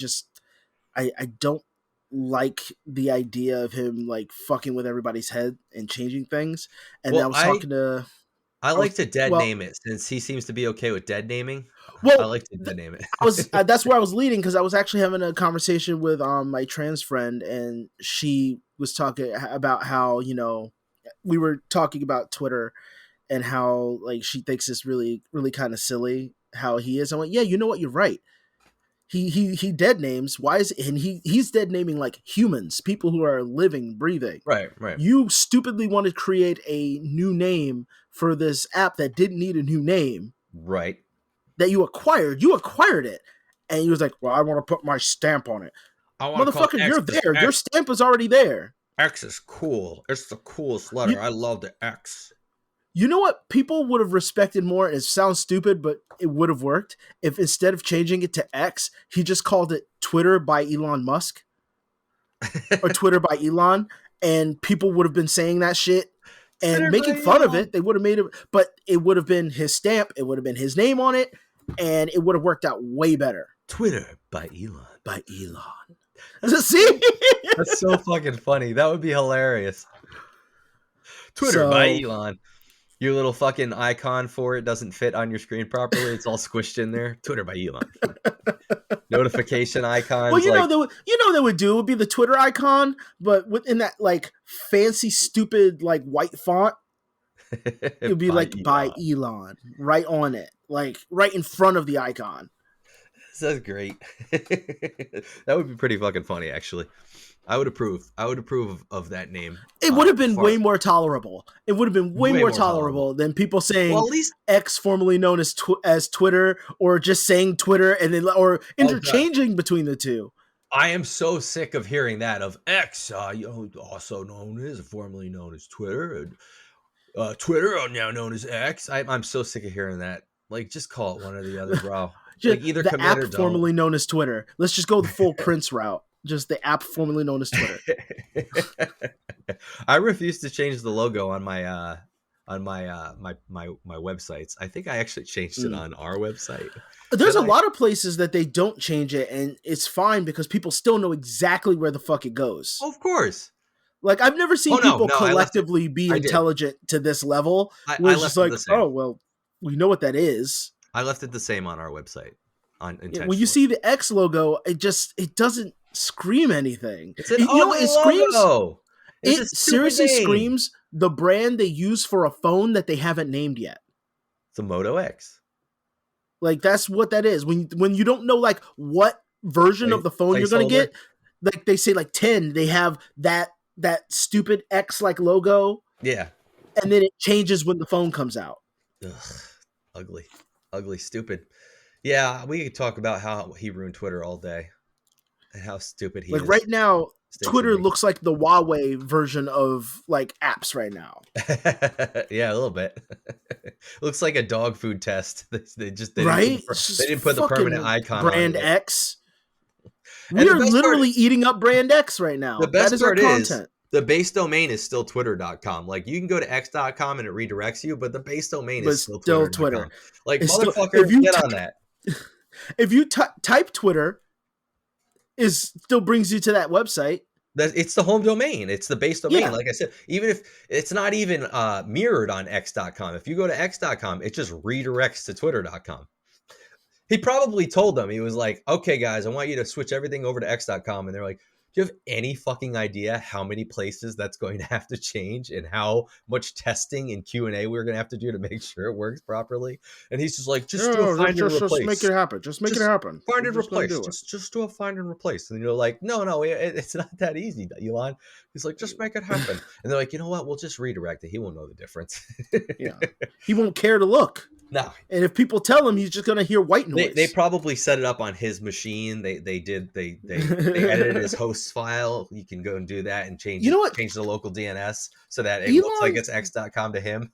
don't like the idea of him like fucking with everybody's head and changing things. And I was talking to. I like to dead name it, since he seems to be okay with dead naming. Well, I like to dead name it. That's where I was leading, because I was actually having a conversation with my trans friend, and she was talking about how we were talking about Twitter and how like she thinks it's really really kind of silly how he is. I'm like, yeah, you know what? You're right. He dead names. Why is it? And he's dead naming like humans, people who are living, breathing. Right. You stupidly want to create a new name for this app that didn't need a new name. Right. That you acquired. You acquired it. And he was like, well, I want to put my stamp on it. Motherfucker, you're there. Your stamp is already there. X is cool. It's the coolest letter. I love the X. You know what people would have respected more? It sounds stupid, but it would have worked if instead of changing it to X, he just called it Twitter by Elon Musk or Twitter by Elon, and people would have been saying that shit and Twitter making fun of it. They would have made it, but it would have been his stamp. It would have been his name on it, and it would have worked out way better. Twitter by Elon. By Elon. See? That's so fucking funny. That would be hilarious. Twitter by Elon. Your little fucking icon for it doesn't fit on your screen properly. It's all squished in there. Twitter by Elon. Notification icons. Well, they would do. It would be the Twitter icon, but within that like fancy, stupid like white font. It would be like Elon. By Elon right on it, like right in front of the icon. That's great. That would be pretty fucking funny, actually. I would approve of that name. It would have been way more tolerable. It would have been way more tolerable than people saying at least X, formerly known as Twitter, or just saying Twitter and then or interchanging between the two. I am so sick of hearing that of X, also formerly known as Twitter, and Twitter now known as X. I'm so sick of hearing that. Like, just call it one or the other, bro. Like, either the app formerly known as Twitter. Let's just go the full Prince route. Just the app formerly known as Twitter. I refuse to change the logo on my websites. I think I actually changed it on our website. There's a lot of places that they don't change it, and it's fine because people still know exactly where the fuck it goes. Of course. Like, I've never seen people collectively be intelligent to this level. Where it's just like, oh, well, we know what that is. I left it the same on our website. When you see the X logo, it doesn't scream anything. It's an ugly logo. It seriously screams the brand they use for a phone that they haven't named yet. It's a Moto X. Like, that's what that is. When you don't know like what version of the phone you're gonna get, like they say like 10, they have that stupid X like logo. Yeah. And then it changes when the phone comes out. Ugh. Ugly, stupid. Yeah, we could talk about how he ruined Twitter all day. And how stupid he is. Like right now, Twitter looks like the Huawei version of like apps right now. Yeah, a little bit. Looks like a dog food test. They didn't put the permanent icon brand on it. X. We are literally eating up Brand X right now. The best part is the base domain is still twitter.com. Like, you can go to x.com and it redirects you, but the base domain is still Twitter. Like, it's motherfucker, get on that. If you type Twitter, still brings you to that website. It's the home domain. It's the base domain. Yeah. Like I said, even if it's not even mirrored on x.com, if you go to x.com, it just redirects to twitter.com. He probably told them, he was like, okay, guys, I want you to switch everything over to x.com. And they're like, do you have any fucking idea how many places that's going to have to change and how much testing and Q&A we're going to have to do to make sure it works properly? And he's just like, just do a find and replace. Just make it happen. Just make it happen. Find and replace. Just do a find and replace. And you're like, no, it's not that easy, Elon. He's like, just make it happen. And they're like, you know what? We'll just redirect it. He won't know the difference. Yeah. He won't care to look. No. And if people tell him, he's just going to hear white noise. They probably set it up on his machine. They edited his host file. You can go and do that and change the local DNS so that it looks like it's x.com to him.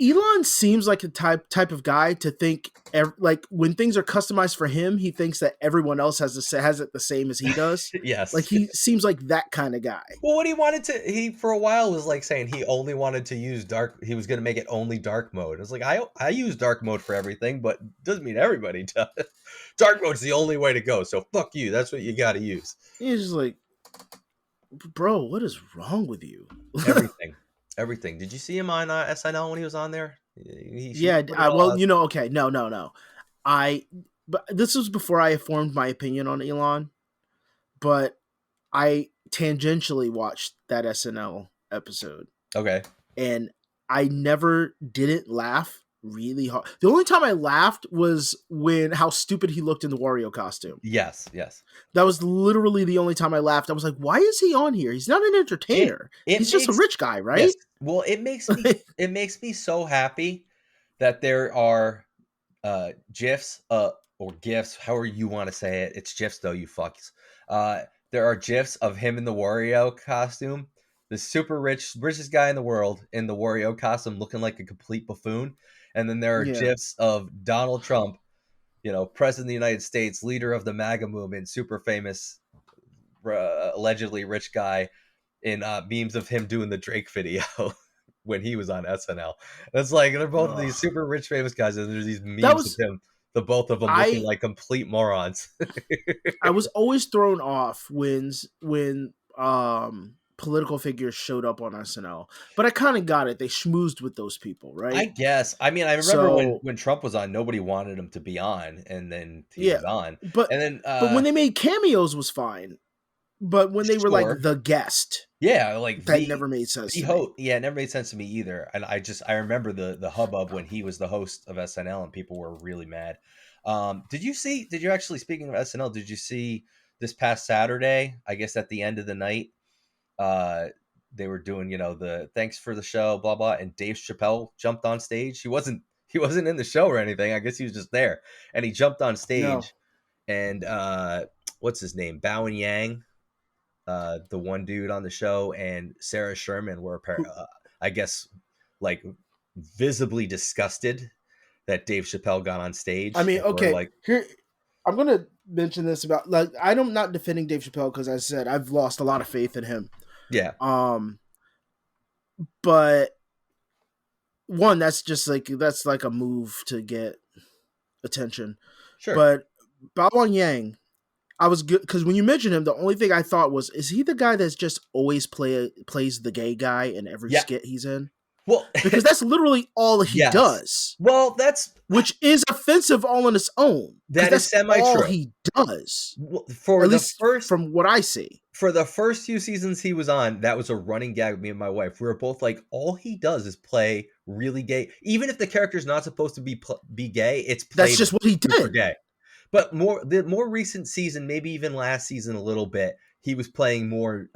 Elon seems like the type of guy to think like when things are customized for him, he thinks that everyone else has it the same as he does. Yes. Like he seems like that kind of guy. Well, what he for a while was like saying he only wanted to use he was going to make it only dark mode. It's like, I use dark mode for everything, but doesn't mean everybody does. Dark mode's the only way to go, so fuck you. That's what you got to use. He's just like, bro, what is wrong with you? Everything. Did you see him on SNL when he was on there? Okay, no. But this was before I formed my opinion on Elon, but I tangentially watched that SNL episode. Okay. And I never didn't laugh really hard. The only time I laughed was how stupid he looked in the Wario costume. Yes. That was literally the only time I laughed. I was like, why is he on here? He's not an entertainer. He's just a rich guy, right? Yes. Well, it makes me so happy that there are GIFs or GIFs, however you want to say it. It's GIFs though, you fucks. There are GIFs of him in the Wario costume. The super richest guy in the world in the Wario costume looking like a complete buffoon. And then there are GIFs of Donald Trump, president of the United States, leader of the MAGA movement, super famous, allegedly rich guy, in memes of him doing the Drake video when he was on SNL. It's like they're both of these super rich famous guys, and there's these memes of him, the both of them looking like complete morons. I was always thrown off when political figures showed up on SNL, but I kind of got it. They schmoozed with those people, right? I guess. I mean, I remember when Trump was on, nobody wanted him to be on, and then he was on. But when they made cameos, was fine. But when they were like the guest, that never made sense. It never made sense to me either. And I remember the hubbub when he was the host of SNL, and people were really mad. Did you actually, speaking of SNL, did you see this past Saturday? I guess at the end of the night. They were doing, the thanks for the show, blah blah, and Dave Chappelle jumped on stage. He wasn't in the show or anything. I guess he was just there, and he jumped on stage, and what's his name, Bao and Yang, the one dude on the show, and Sarah Sherman were I guess like visibly disgusted that Dave Chappelle got on stage. I mean, okay, here I'm gonna mention this about I'm not defending Dave Chappelle because, as I said, I've lost a lot of faith in him. Yeah. But one, that's like a move to get attention. Sure. But Bao Yang, I was good because when you mentioned him, the only thing I thought was, is he the guy that's just always plays the gay guy in every skit he's in? Well, because that's literally all he does. Well, which is offensive all on its own. That is semi-true. All he does, at least from what I see. For the first few seasons he was on, that was a running gag with me and my wife. We were both like, all he does is play really gay. Even if the character's not supposed to be gay, it's played. That's just what he did. Gay. But the more recent season, maybe even last season a little bit, he was playing more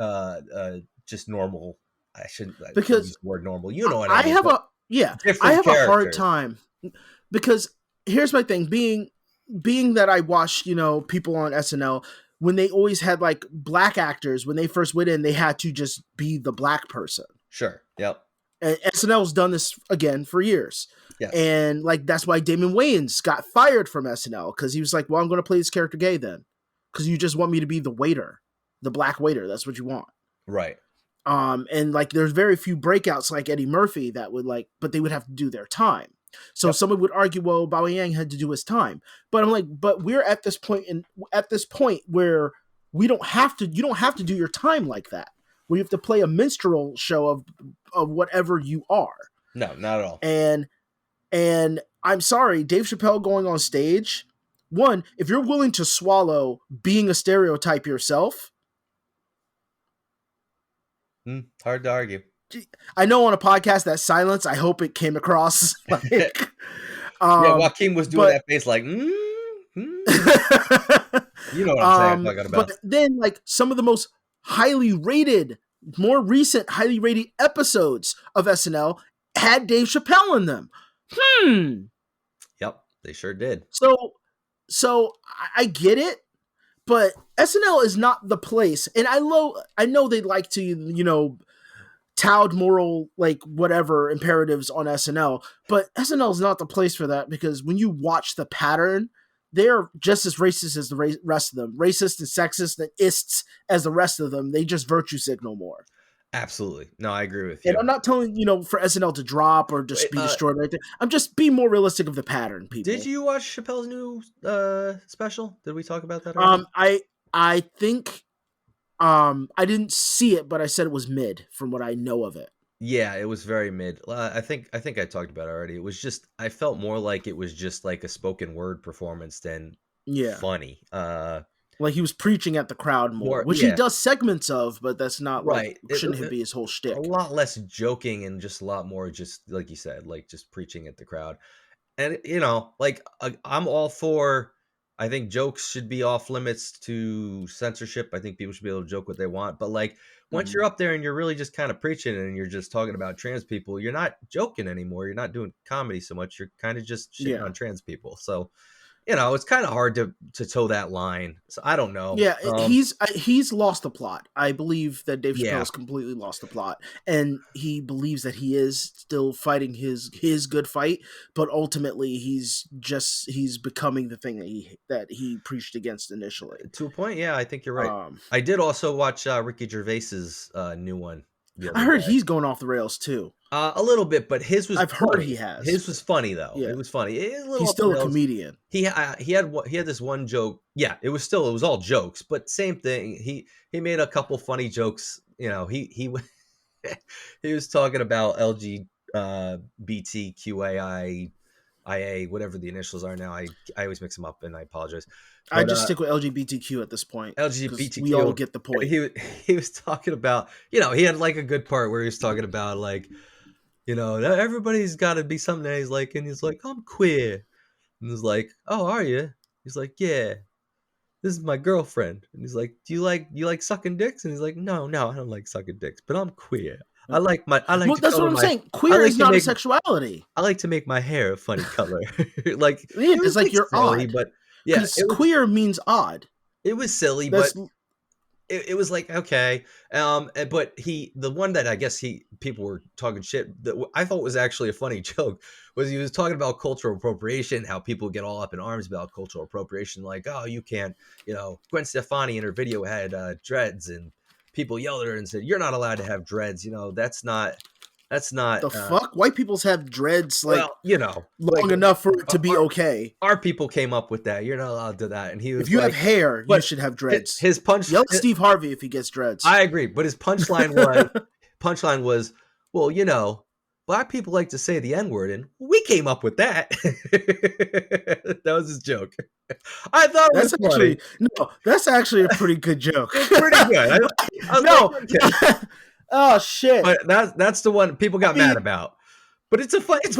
just normal. I shouldn't use the word normal. You know what I mean? I have a hard time because here's my thing. Being that I watch, people on SNL, when they always had like black actors, when they first went in, they had to just be the black person. Sure. Yep. And SNL's done this again for years. Yes. And that's why Damon Wayans got fired from SNL, because he was like, well, I'm going to play this character gay then. because you just want me to be the waiter, the black waiter. That's what you want. Right. And like there's very few breakouts like Eddie Murphy that would like, but they would have to do their time. So someone would argue, well, Bao Yang had to do his time. But I'm like, but we're at this point where you don't have to do your time like that. Where you have to play a minstrel show of whatever you are. No, not at all. And I'm sorry, Dave Chappelle going on stage, one, if you're willing to swallow being a stereotype yourself. Hard to argue. I know on a podcast that silence, I hope it came across. Like, yeah, Joaquin was doing that face like, You know what I'm talking about. But then, like, some of the most more recent highly rated episodes of SNL had Dave Chappelle in them. Yep, they sure did. So I get it, but SNL is not the place. And I know they like to, you know, tout moral, like, whatever imperatives on SNL, but SNL is not the place for that, because when you watch the pattern, they're just as racist as the rest of them. Racist and sexist and ists as the rest of them. They just virtue signal more. Absolutely. No, I agree with you. And I'm not telling, you know, for SNL to drop or just be destroyed right there. I'm just being more realistic of the pattern, people. Did you watch Chappelle's new special? Did we talk about that already? I think I didn't see it, but I said it was mid from what I know of it. Yeah, it was very mid. I think I talked about it already. It was just, I felt more like it was just like a spoken word performance than funny. Like he was preaching at the crowd more, which he does segments of, but that's not right. Like, shouldn't be his whole shtick. A lot less joking and just a lot more, just like you said, like just preaching at the crowd. And you know, like I'm all for. I think jokes should be off limits to censorship. I think people should be able to joke what they want. But like once you're up there and you're really just kind of preaching and you're just talking about trans people, you're not joking anymore. You're not doing comedy so much. You're kind of just shitting on trans people. So, you know, it's kind of hard to toe that line. So I don't know. Yeah, he's lost the plot. I believe that Dave Chappelle's completely lost the plot, and he believes that he is still fighting his good fight, but ultimately he's becoming the thing that he preached against initially. To a point, yeah, I think you're right. I did also watch Ricky Gervais's new one. I heard he's going off the rails too. A little bit, but his was. I've heard he has. His was funny though. Yeah. It was funny. He's still a comedian. He had this one joke. Yeah, it was all jokes, but same thing. He made a couple funny jokes. You know, he he was talking about LGBTQAI, whatever the initials are now. I always mix them up, and I apologize. But I just stick with LGBTQ at this point. LGBTQ. We all get the point. He was talking about, you know, he had like a good part where he was talking about like, you know, everybody's got to be something that he's like, and he's like, I'm queer. And he's like, oh, are you? He's like, yeah, this is my girlfriend. And he's like, you like sucking dicks? And he's like, no, I don't like sucking dicks, but I'm queer. Well, that's what I'm saying. Queer is not a sexuality. I like to make my hair a funny color. Like, it's like you're silly, odd. But yeah, queer means odd. It was silly, but it was like, okay. But the one that I guess people were talking shit that I thought was actually a funny joke was he was talking about cultural appropriation, how people get all up in arms about cultural appropriation. Like, oh, you can't, you know, Gwen Stefani in her video had dreads and people yelled at her and said, you're not allowed to have dreads. You know, that's not the fuck. White people's have dreads like, well, you know, long enough for it to be okay. Our people came up with that. You're not allowed to do that. And he was, if you have hair, you should have dreads. His punch. Yell at Steve Harvey if he gets dreads. I agree, but his punchline was, well, you know, black people like to say the N-word, and we came up with that. That was his joke. I thought that's actually a pretty good joke. It's pretty good. Oh shit! But that's the one people got mad about. But it's funny. It's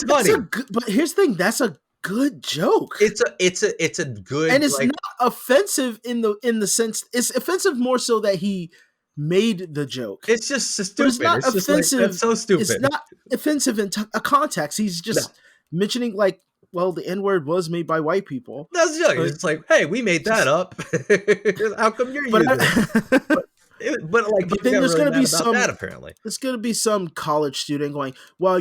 funny. But here's the thing: that's a good joke. It's a good, and it's not offensive in the sense. It's offensive more so that he made the joke. It's just stupid. But it's not offensive. That's so stupid. It's not offensive in a context. He's just mentioning like, well, the N-word was made by white people. That's just, it's like, hey, we made that up. How come you're using it? But then there's going to be some that, apparently. There's going to be some college student going, well,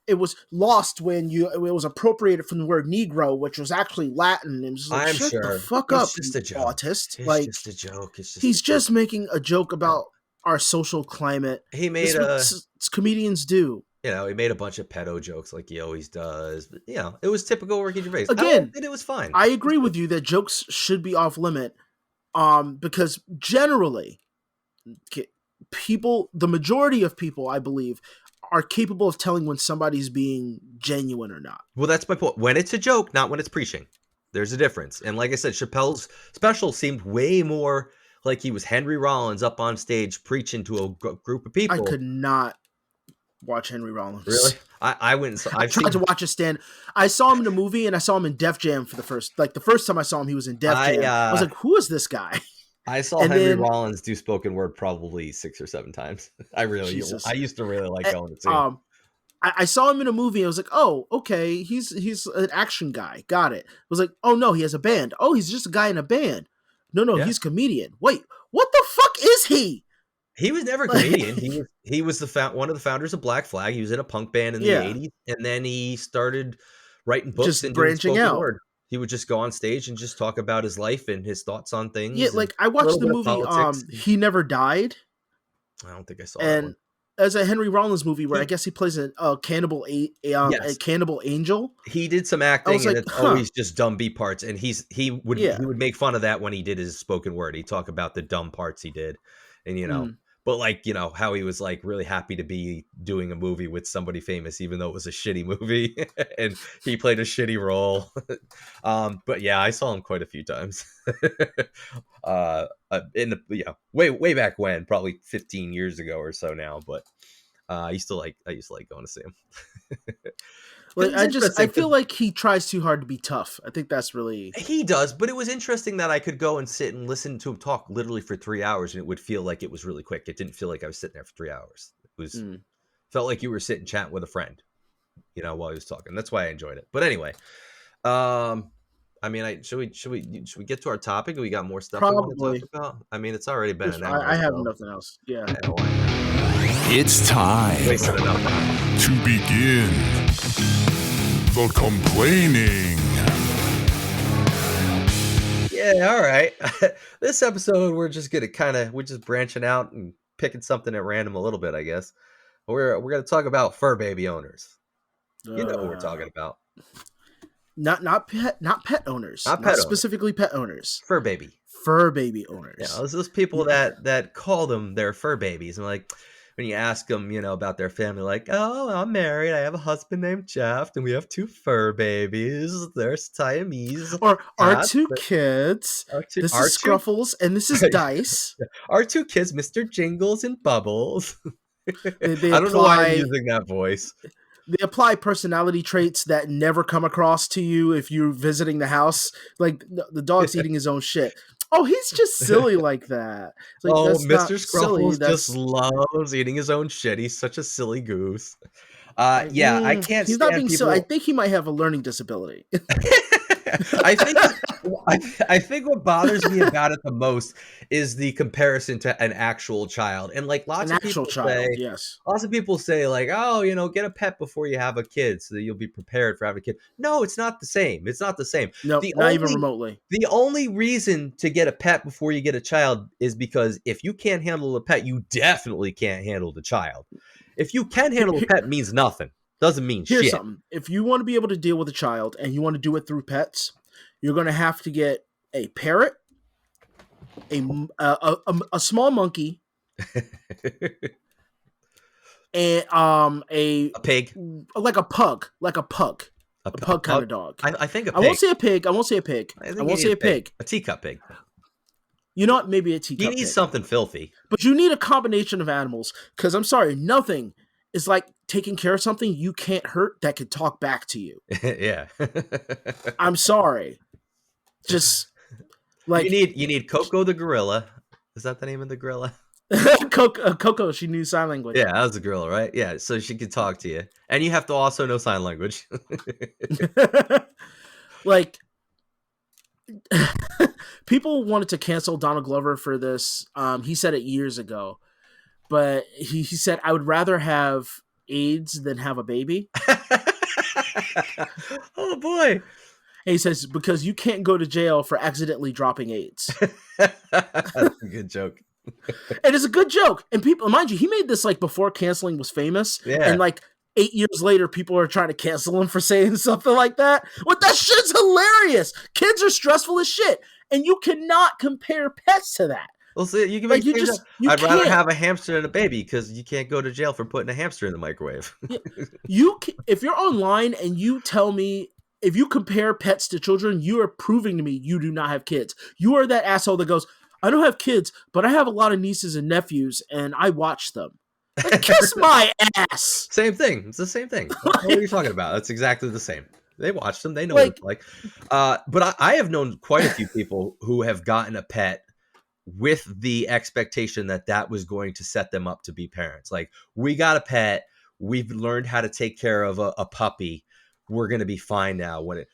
it was lost when it was appropriated from the word Negro, which was actually Latin. And just like, shut the fuck up, just a joke. Autist. It's just a joke. He's just making a joke about our social climate. He made comedians do. He made a bunch of pedo jokes like he always does. But, it was typical Ricky Gervais. Again, it was fine. I agree with you that jokes should be off limit, because generally, the majority of people, I believe, are capable of telling when somebody's being genuine or not. Well, that's my point. When it's a joke, not when it's preaching. There's a difference. And like I said, Chappelle's special seemed way more like he was Henry Rollins up on stage preaching to a group of people. I could not watch Henry Rollins. Really? I went. I tried to watch a stand. I saw him in a movie, and I saw him in Def Jam for the first time I saw him, he was in Def Jam. I was like, "Who is this guy?" I saw Henry Rollins do spoken word probably 6 or 7 times. I used to really like going to see him. I saw him in a movie. And I was like, "Oh, okay, he's an action guy. Got it." I was like, "Oh no, he has a band. Oh, he's just a guy in a band. No, he's a comedian. Wait, what the fuck is he?" He was never a comedian. He was one of the founders of Black Flag. He was in a punk band in the 80s, and then he started writing books just and branching out. Word. He would just go on stage and just talk about his life and his thoughts on things. Yeah, like I watched the movie He Never Died. I don't think I saw that one. As a Henry Rollins movie where I guess he plays a cannibal a cannibal angel. He did some acting, and it's always just dumb B parts, and he would make fun of that when he did his spoken word. He'd talk about the dumb parts he did, and but how he was like really happy to be doing a movie with somebody famous, even though it was a shitty movie and he played a shitty role. But yeah, I saw him quite a few times. In the way back when, probably 15 years ago or so now. But I used to like going to see him. I feel like he tries too hard to be tough. I think that's really... He does, but it was interesting that I could go and sit and listen to him talk literally for 3 hours, and it would feel like it was really quick. It didn't feel like I was sitting there for 3 hours. It was felt like you were sitting chatting with a friend, while he was talking. That's why I enjoyed it. But anyway, should we get to our topic? We got more stuff we want to talk about. I mean, it's already been an hour. I have nothing else. Yeah. It's time to begin the complaining. Yeah, all right. This episode, we're just branching out and picking something at random a little bit, I guess. We're going to talk about fur baby owners. You know what we're talking about. Not pet owners. Not specifically pet owners. Fur baby owners. Yeah, those people that call them their fur babies. And like, when you ask them, about their family, like, "Oh, I'm married. I have a husband named Jeff, and we have 2 fur babies. There's Siamese. Or our 2 kids. This is Scruffles, and this is Dice. Our 2 kids, Mr. Jingles and Bubbles." I don't know why I'm using that voice. They apply personality traits that never come across to you if you're visiting the house. Like, the dog's eating his own shit. Oh, he's just silly like that. Like, Mr. Scruffles just loves eating his own shit. He's such a silly goose. I can't. He's not being silly. I think he might have a learning disability. I think what bothers me about it the most is the comparison to an actual child, and like lots of people say, like, "Oh, get a pet before you have a kid, so that you'll be prepared for having a kid." No, it's not the same. It's not the same. No, not even remotely. The only reason to get a pet before you get a child is because if you can't handle a pet, you definitely can't handle the child. If you can handle a pet, means nothing. Doesn't mean shit. Here's something. If you want to be able to deal with a child and you want to do it through pets, you're going to have to get a parrot, a small monkey, and a pig, like a pug kind of dog. I think a pig. I won't say a pig. I won't say a pig. A teacup pig. You know what? Maybe a teacup. You need something filthy. But you need a combination of animals, because I'm sorry, nothing is like taking care of something you can't hurt that could talk back to you. Yeah. I'm sorry. Just like you need Coco the gorilla. Is that the name of the gorilla? Coco, she knew sign language. Yeah, that was a gorilla, right? Yeah, so she could talk to you. And you have to also know sign language. Like people wanted to cancel Donald Glover for this. He said it years ago, but he said, I would rather have AIDS than have a baby. Oh boy. And he says, because you can't go to jail for accidentally dropping AIDS. That's a good joke. It is a good joke. And people, mind you, he made this like before canceling was famous. Yeah. And like 8 years later, people are trying to cancel him for saying something like that. What, that shit's hilarious. Kids are stressful as shit. And you cannot compare pets to that. Well, see, you can make I'd rather have a hamster than a baby because you can't go to jail for putting a hamster in the microwave. If you're online and you tell me, if you compare pets to children, you are proving to me you do not have kids. You are that asshole that goes, I don't have kids, but I have a lot of nieces and nephews, and I watch them. Like, kiss my ass. Same thing. It's the same thing. What are you talking about? It's exactly the same. They watch them. They know what it's like. But I have known quite a few people who have gotten a pet with the expectation that was going to set them up to be parents. Like, we got a pet. We've learned how to take care of a puppy. We're going to be fine now. When it,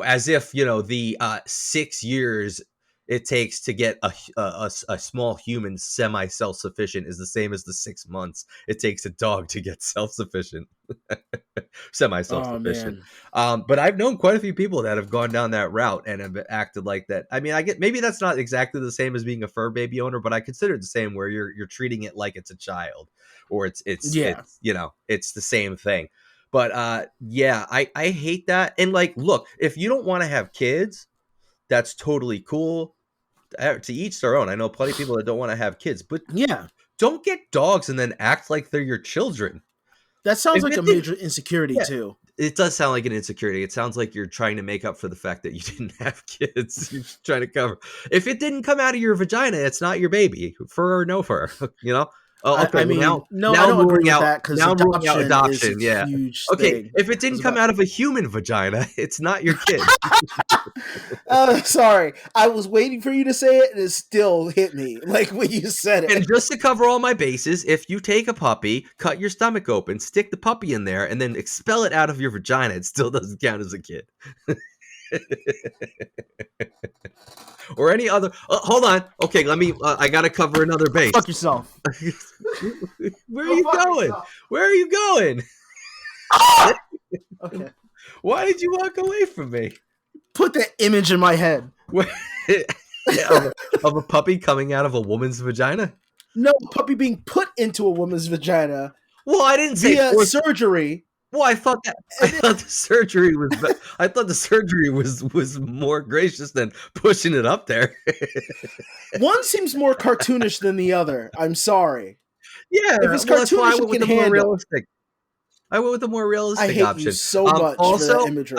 as if, the 6 years it takes to get a small human semi-self-sufficient is the same as the 6 months it takes a dog to get self-sufficient. Semi-self-sufficient. But I've known quite a few people that have gone down that route and have acted like that. I mean, I get, maybe that's not exactly the same as being a fur baby owner, but I consider it the same, where you're treating it like it's a child, or it's the same thing. But I hate that. And like, look, if you don't want to have kids, that's totally cool. To each their own. I know plenty of people that don't want to have kids, but don't get dogs and then act like they're your children. That sounds like a major insecurity too. It does sound like an insecurity. It sounds like you're trying to make up for the fact that you didn't have kids. You're just trying to cover. If it didn't come out of your vagina, it's not your baby, fur or no fur. Oh, okay. I mean, I don't agree with that, because adoption is a huge thing. If it didn't come out of a human vagina, it's not your kid. Sorry, I was waiting for you to say it, and it still hit me like when you said it. And just to cover all my bases, if you take a puppy, cut your stomach open, stick the puppy in there, and then expel it out of your vagina, it still doesn't count as a kid. Or any other. Hold on. Okay, let me. I gotta cover another base. Fuck yourself. Where are you going? Yourself. Where are you going? Okay. Why did you walk away from me? Put that image in my head. of a puppy coming out of a woman's vagina? No, a puppy being put into a woman's vagina. Well, I didn't say via surgery. Well, I thought the surgery was more gracious than pushing it up there. One seems more cartoonish than the other. I'm sorry. Yeah, if it's cartoonish, you can handle. Realistic. I went with the more realistic option. I hate you so much also, for that imagery.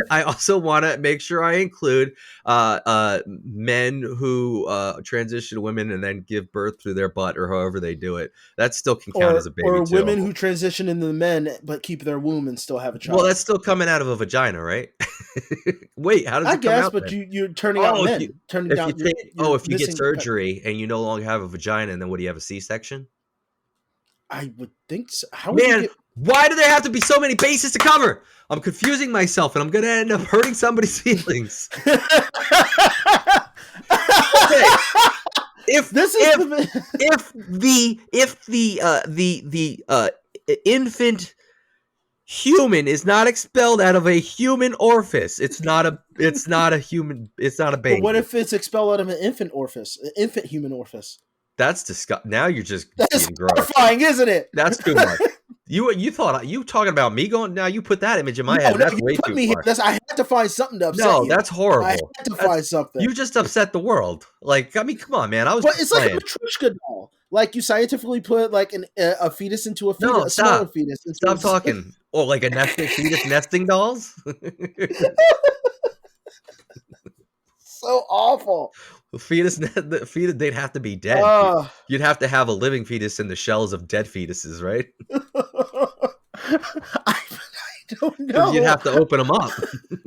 I also want to make sure I include men who transition to women and then give birth through their butt, or however they do it. That still can count as a baby, or too. Women who transition into men but keep their womb and still have a child. Well, that's still coming out of a vagina, right? Wait, how does it come out? But you're turning out men. If you get surgery and you no longer have a vagina, and then what, do you have a C-section? I would think so. How why do there have to be so many bases to cover? I'm confusing myself, and I'm going to end up hurting somebody's feelings. Okay. If the infant human is not expelled out of a human orifice, it's not a human. It's not a baby. But what if it's expelled out of an infant human orifice? That's disgusting. Now you're just that's horrifying, isn't it? That's too much. You thought you talking about me going? Now you put that image in my head. That's way too far. I had to find something to upset you. No, that's horrible. I had to find something. You just upset the world. Like, I mean, come on, man. It's like a Matryoshka doll. Like, you scientifically put like a fetus into a fetus. No, a smaller fetus. Stop talking. Or like a fetus nesting dolls. So awful. The fetus, they'd have to be dead. You'd have to have a living fetus in the shells of dead fetuses, right? I don't know. You'd have to open them up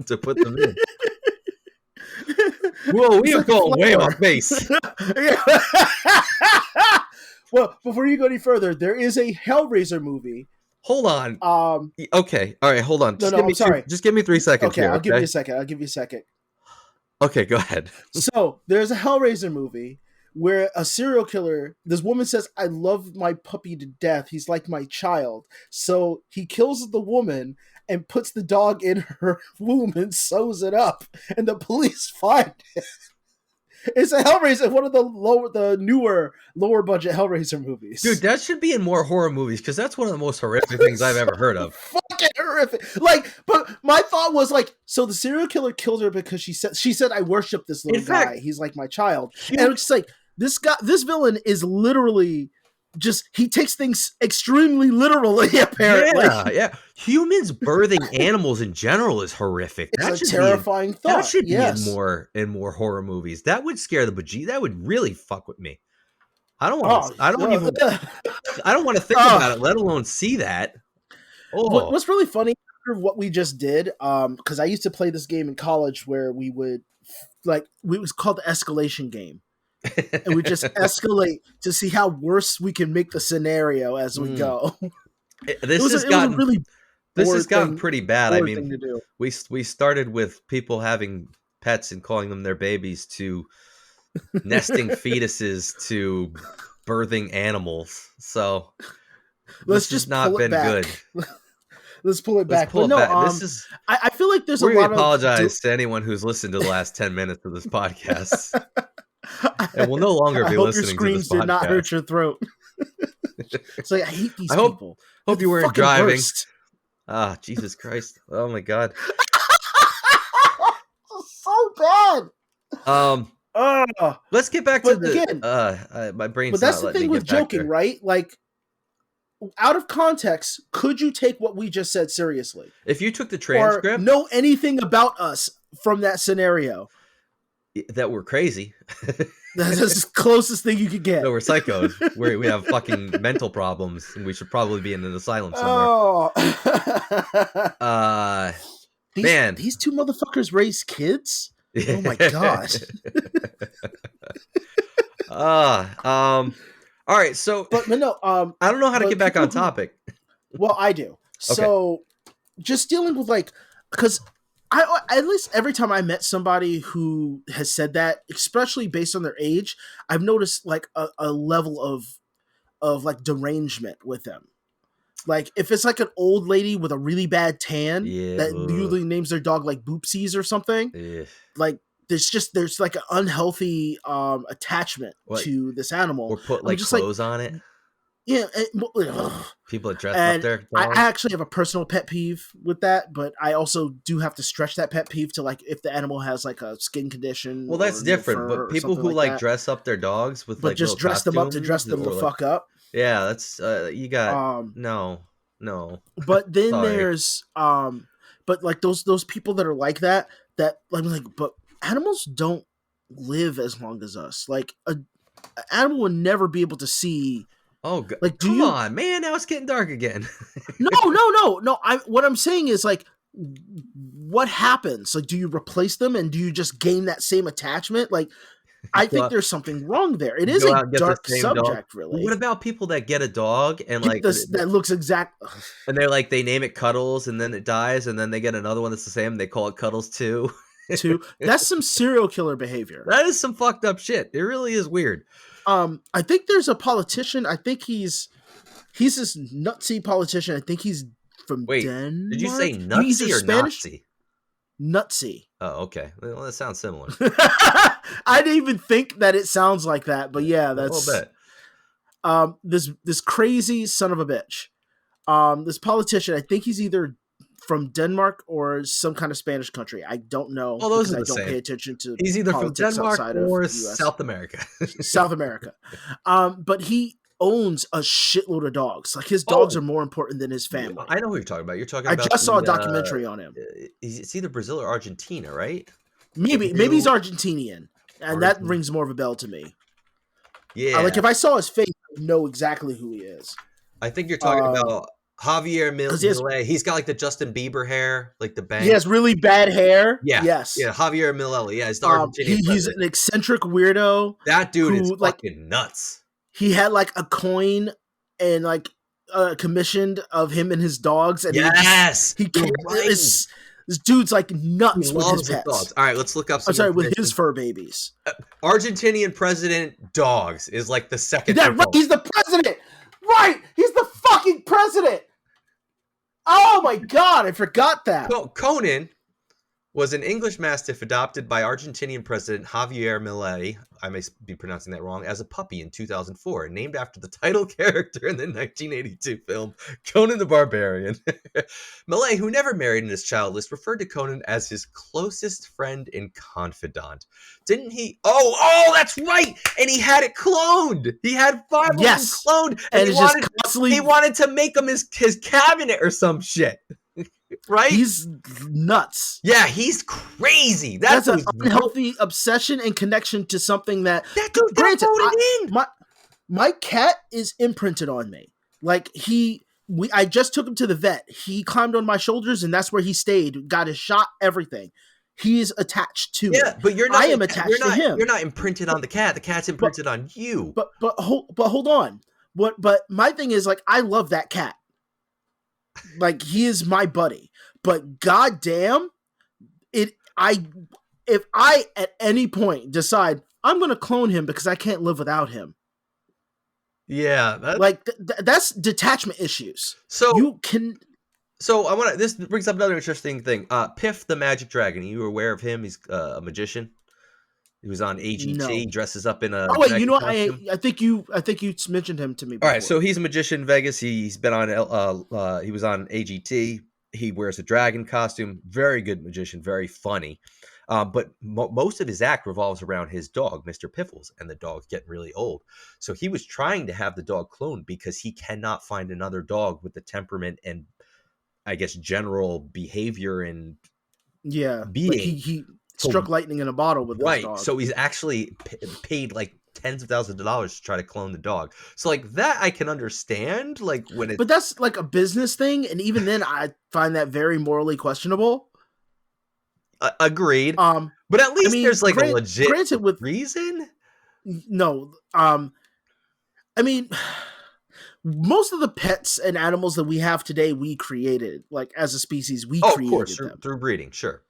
to put them in. Whoa, we are going way off base. Well, before you go any further, there is a Hellraiser movie. Hold on. Okay. All right. Hold on. I'm sorry. Just give me 3 seconds. Okay, I'll give you a second. Okay, go ahead. So there's a Hellraiser movie where a serial killer, this woman says, I love my puppy to death. He's like my child. So he kills the woman and puts the dog in her womb and sews it up. And the police find it. It's a Hellraiser, one of the newer, lower budget Hellraiser movies. Dude, that should be in more horror movies because that's one of the most horrific things I've ever heard of. Fucking horrific. Like, but my thought was like, so the serial killer killed her because she said I worship this little guy. He's like my child. And it's just like, this villain is literally just, he takes things extremely literally, apparently. Yeah. Humans birthing animals in general is horrific. It's a terrifying thought. That should be in more horror movies. That would scare the bejesus. That would really fuck with me. I don't want to think about it, let alone see that. Oh. What's really funny of what we just did, because I used to play this game in college where we would it was called the escalation game. And we just escalate to see how worse we can make the scenario as we go. This has gotten pretty bad. I mean, we started with people having pets and calling them their babies to nesting fetuses to birthing animals. So let's just not been good. Let's pull it back. I feel like there's a lot of... We apologize to anyone who's listened to the last 10 minutes of this podcast. And we'll no longer be listening to this podcast. Did not hurt your throat. It's like, I hate these people. Hope you weren't driving. Ah, Jesus Christ. Oh my God. So bad. Let's get back to my brain's. But that's the thing with joking, right? Like, out of context, could you take what we just said seriously? If you took the transcript, or know anything about us from that scenario, that we're crazy. That's the closest thing you could get. No, we're psychos. We have fucking mental problems, and we should probably be in an asylum somewhere. These two motherfuckers raise kids? Oh my God. All right, so but no, I don't know how to get back on topic. Well, I do. So just dealing with because I at least every time I met somebody who has said that, especially based on their age, I've noticed a level of derangement with them. Like if it's like an old lady with a really bad tan that usually names their dog like Boopsies or something, like there's like an unhealthy attachment to this animal. Or put clothes on it. Yeah, people that dress up their dogs. I actually have a personal pet peeve with that, but I also do have to stretch that pet peeve to if the animal has like a skin condition. Well, that's different. But people who dress up their dogs with just dress them up to dress them the fuck up. Yeah, that's you got no. But then there's but those people that are like that but animals don't live as long as us. Like an animal would never be able to see. Oh, God. Come on, man! Now it's getting dark again. No. What I'm saying is what happens? Like, do you replace them and do you just gain that same attachment? Like, I think there's something wrong there. It is a dark subject, really. What about people that get a dog and that looks exact, and they name it Cuddles and then it dies and then they get another one that's the same. They call it Cuddles 2. That's some serial killer behavior. That is some fucked up shit. It really is weird. I think there's a politician. I think he's this nutsy politician. I think he's from Denmark. Did you say nutsy or Nazi? Nutsy. Oh, okay. Well, that sounds similar. I didn't even think that it sounds like that, but yeah, that's a little bit. This crazy son of a bitch. This politician. I think he's either from Denmark or some kind of Spanish country. I don't know. Well, those are the same. I don't pay attention to. He's either from Denmark or South America. South America. But he owns a shitload of dogs. Like his dogs are more important than his family. I know who you're talking about. You're talking about. I just saw a documentary on him. It's either Brazil or Argentina, right? Maybe he's Argentinian, and that rings more of a bell to me. Yeah, like if I saw his face, I would know exactly who he is. I think you're talking about Javier Milei. He's got like the Justin Bieber hair, like the bang. He has really bad hair. Yeah. Yes. Yeah. Javier Milei. Yeah. He's the Argentinian. He's an eccentric weirdo. That dude is fucking nuts. He had like a coin and commissioned of him and his dogs. And yes. he This dude's like nuts with his pets. Dogs. All right, let's look up. I'm sorry, with his fur babies. Argentinian president dogs is like the second. Right? He's the president. Right? He's the fucking president. Oh my god, I forgot that. Conan was an English Mastiff adopted by Argentinian President Javier Milei, I may be pronouncing that wrong, as a puppy in 2004, named after the title character in the 1982 film Conan the Barbarian. Milei, who never married and is childless, referred to Conan as his closest friend and confidant. Didn't he? Oh, that's right! And he had it cloned! He had 5 of them cloned! And he wanted to make him his cabinet or some shit. Right? He's nuts. Yeah, he's crazy. That's an unhealthy obsession and connection to something that granted, my cat is imprinted on me. Like I just took him to the vet. He climbed on my shoulders and that's where he stayed. Got his shot, everything. He's attached to me. Yeah, but you're not. I am attached to him. You're not imprinted on the cat. The cat's imprinted on you. But hold on. But my thing is, like, I love that cat. Like, he is my buddy. But goddamn, if I at any point decide I'm going to clone him because I can't live without him. Yeah, that's detachment issues. So you can. So this brings up another interesting thing. Piff the Magic Dragon. Are you aware of him? He's a magician. He was on AGT. No. He dresses up in a. Oh wait, you know what? I think you mentioned him to me before. All right, so he's a magician in Vegas. He's been on. He was on AGT. He wears a dragon costume. Very good magician. Very funny. But most of his act revolves around his dog, Mr. Piffles, and the dog's getting really old. So he was trying to have the dog cloned because he cannot find another dog with the temperament and, I guess, general behavior and being. Like he struck lightning in a bottle with this dog. So he's actually paid like tens of thousands of dollars to try to clone the dog. So like that I can understand. Like when it, but that's like a business thing, and even then I find that very morally questionable. Agreed. But at least there's like a legit reason. No. I mean, most of the pets and animals that we have today, we created, like as a species, we created of course, them. Through breeding, sure.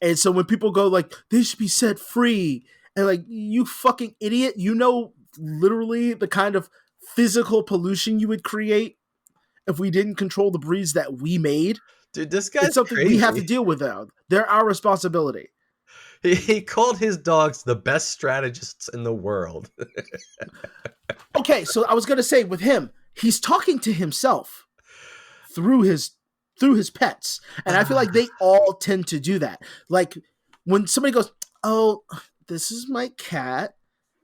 And so when people go like, they should be set free, and like, you fucking idiot, you know, literally the kind of physical pollution you would create if we didn't control the breeds that we made. Dude, this guy's it's something crazy. We have to deal with now. They're our responsibility. He called his dogs the best strategists in the world. Okay, so I was gonna say with him, he's talking to himself through his pets, and I feel like they all tend to do that. Like when somebody goes, "Oh, this is my cat.